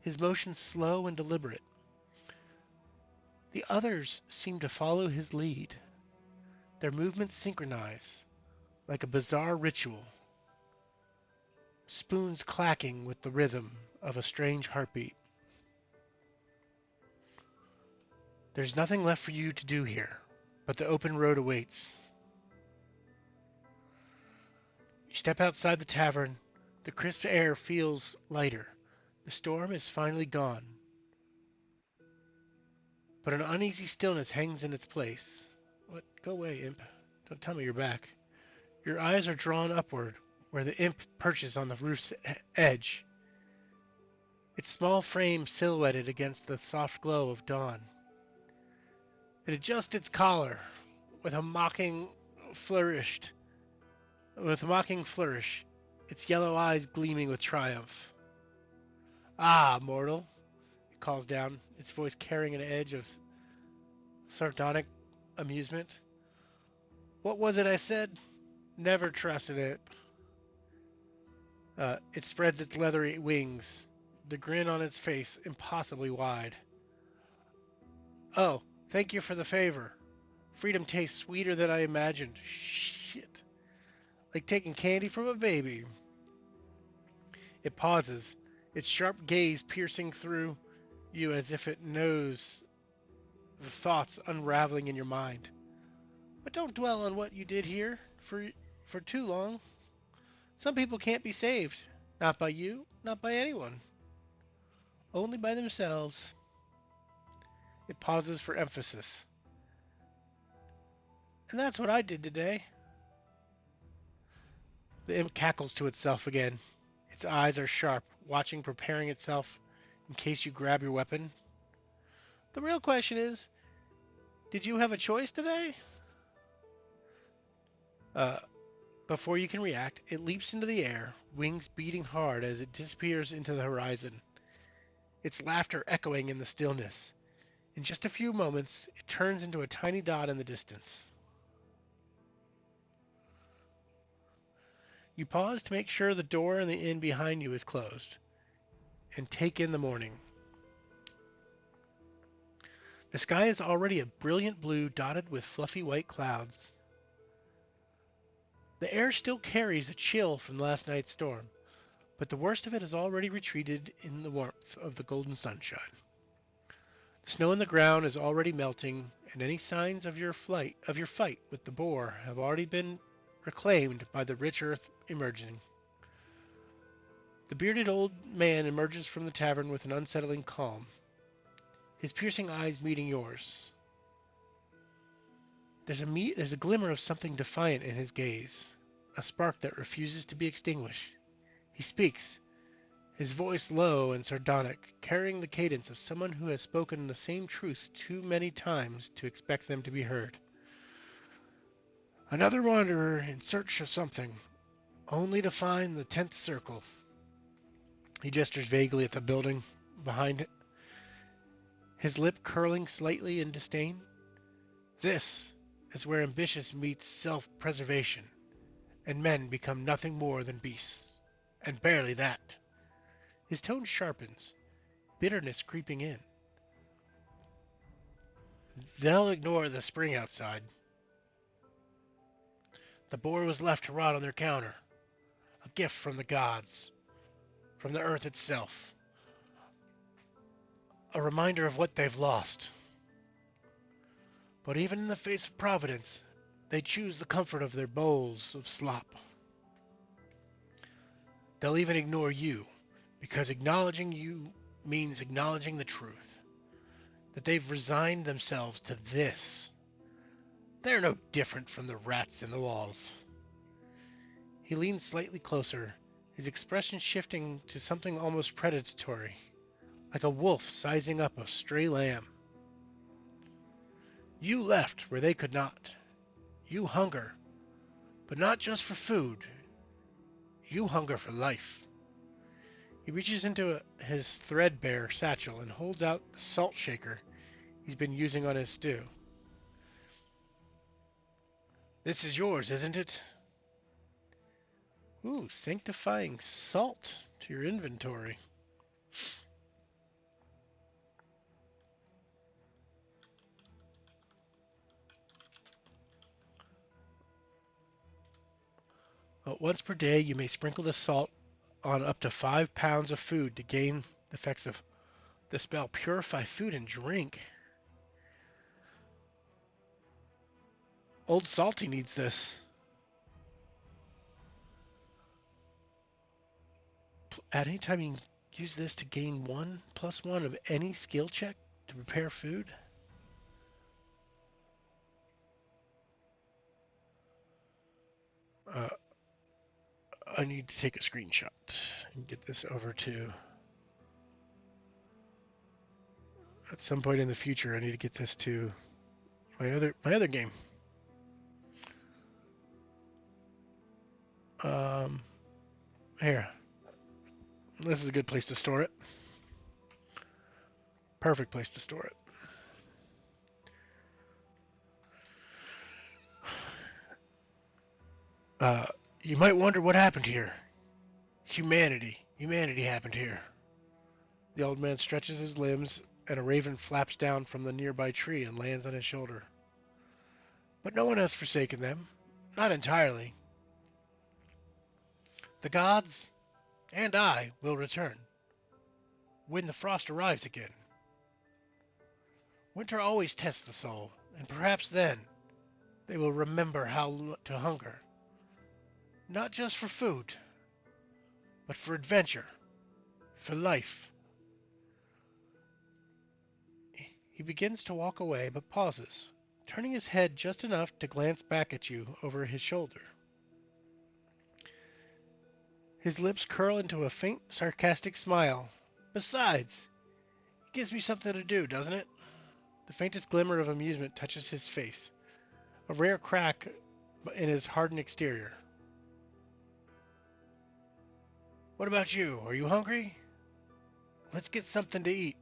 his motion slow and deliberate. The others seem to follow his lead. Their movements synchronize, like a bizarre ritual, spoons clacking with the rhythm of a strange heartbeat. There's nothing left for you to do here, but the open road awaits. You step outside the tavern. The crisp air feels lighter. The storm is finally gone. But an uneasy stillness hangs in its place. What? Go away, imp. Don't tell me you're back. Your eyes are drawn upward, where the imp perches on the roof's edge, its small frame silhouetted against the soft glow of dawn. It adjusts its collar with a mocking flourish, its yellow eyes gleaming with triumph. Ah, mortal, it calls down, its voice carrying an edge of sardonic amusement. What was it I said? Never trust an imp. It spreads its leathery wings, the grin on its face impossibly wide. Oh, thank you for the favor. Freedom tastes sweeter than I imagined. Shit. Like taking candy from a baby. It pauses, its sharp gaze piercing through you as if it knows the thoughts unraveling in your mind. But don't dwell on what you did here for too long. Some people can't be saved. Not by you, not by anyone. Only by themselves. It pauses for emphasis. And that's what I did today. The imp cackles to itself again. Its eyes are sharp, watching, preparing itself in case you grab your weapon. The real question is, did you have a choice today? Uh, Before you can react, it leaps into the air, wings beating hard as it disappears into the horizon, its laughter echoing in the stillness. In just a few moments, it turns into a tiny dot in the distance. You pause to make sure the door in the inn behind you is closed, and take in the morning. The sky is already a brilliant blue dotted with fluffy white clouds. The air still carries a chill from last night's storm, but the worst of it has already retreated in the warmth of the golden sunshine. The snow on the ground is already melting, and any signs of your fight with the boar have already been reclaimed by the rich earth emerging. The bearded old man emerges from the tavern with an unsettling calm, his piercing eyes meeting yours. There's a glimmer of something defiant in his gaze, a spark that refuses to be extinguished. He speaks, his voice low and sardonic, carrying the cadence of someone who has spoken the same truths too many times to expect them to be heard. Another wanderer in search of something, only to find the 10th circle. He gestures vaguely at the building behind it, his lip curling slightly in disdain. This is where ambition meets self-preservation, and men become nothing more than beasts. And barely that. His tone sharpens, bitterness creeping in. They'll ignore the spring outside. The boar was left to rot on their counter. A gift from the gods, from the earth itself. A reminder of what they've lost. But even in the face of providence, they choose the comfort of their bowls of slop. They'll even ignore you, because acknowledging you means acknowledging the truth. That they've resigned themselves to this. They're no different from the rats in the walls. He leans slightly closer, his expression shifting to something almost predatory, like a wolf sizing up a stray lamb. You left where they could not. You hunger, but not just for food. You hunger for life. He reaches into his threadbare satchel and holds out the salt shaker he's been using on his stew. This is yours, isn't it? Ooh, sanctifying salt to your inventory. Once per day, you may sprinkle the salt on up to 5 pounds of food to gain the effects of the spell Purify Food and Drink. Old Salty needs this. At any time, you can use this to gain 1+1 of any skill check to prepare food. Uh, I need to take a screenshot and get this over to. At some point in the future, I need to get this to my other game. Here. This is a good place to store it. Perfect place to store it. You might wonder what happened here. Humanity happened here. The old man stretches his limbs, and a raven flaps down from the nearby tree and lands on his shoulder. But no one has forsaken them. Not entirely. The gods, and I, will return. When the frost arrives again. Winter always tests the soul, and perhaps then they will remember how to hunger. Not just for food, but for adventure, for life. He begins to walk away, but pauses, turning his head just enough to glance back at you over his shoulder. His lips curl into a faint, sarcastic smile. Besides, it gives me something to do, doesn't it? The faintest glimmer of amusement touches his face, a rare crack in his hardened exterior. What about you? Are you hungry? Let's get something to eat.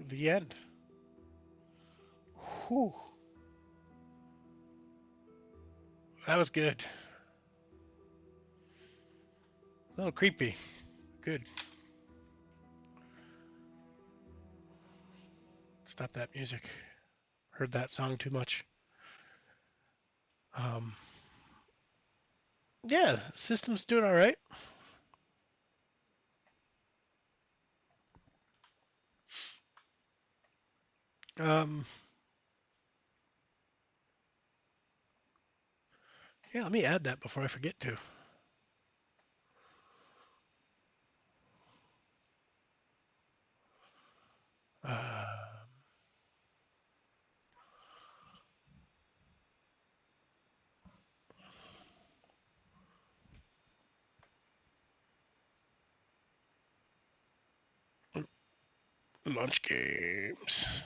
The end. Whew. That was good. A little creepy. Good. Stop that music. Heard that song too much. Um, yeah, system's doing all right. Um, yeah, let me add that before I forget to. Uh, Launch games.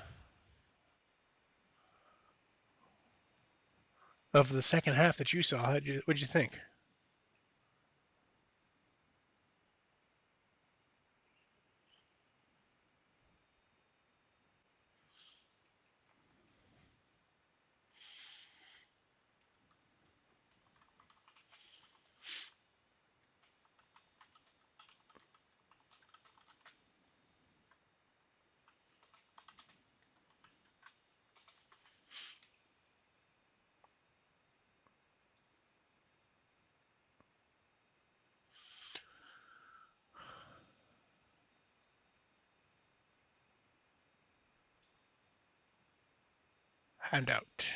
Of the second half that you saw, what'd you think? Handout.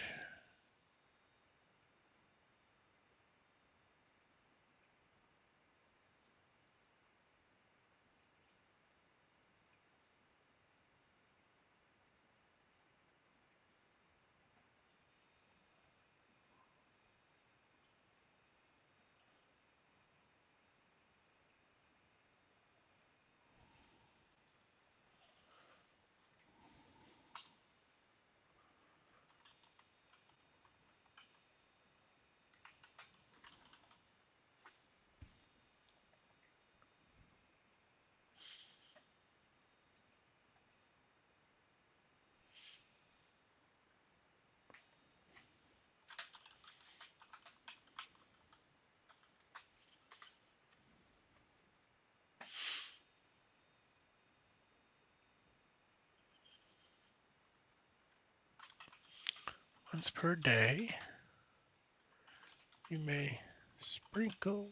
Once per day, you may sprinkle.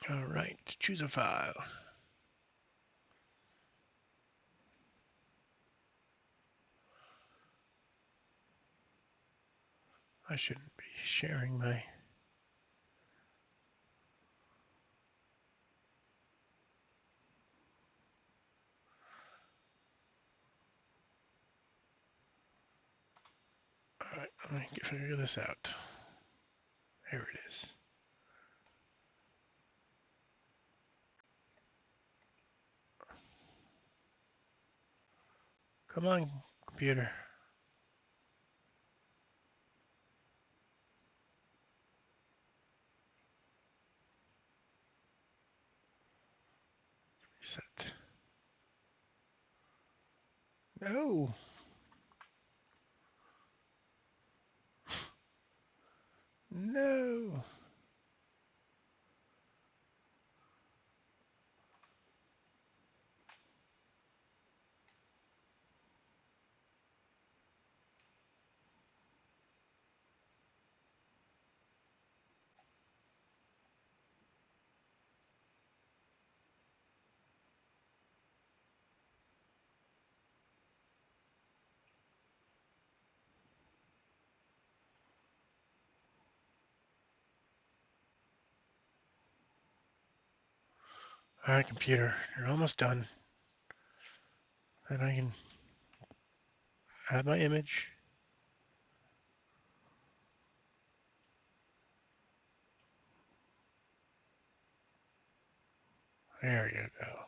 All right, choose a file. I shouldn't be sharing my. All right, let me figure this out. Here it is. Come on, computer. Reset. No. No. All right, computer, you're almost done. And I can add my image. There you go.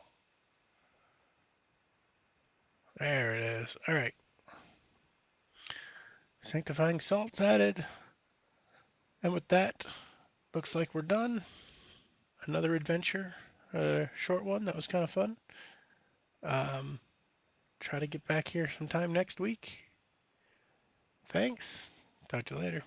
There it is. All right. Sanctifying salts added. And with that, looks like we're done. Another adventure, a short one. That was kind of fun. Um, try to get back here sometime next week. Thanks. Talk to you later.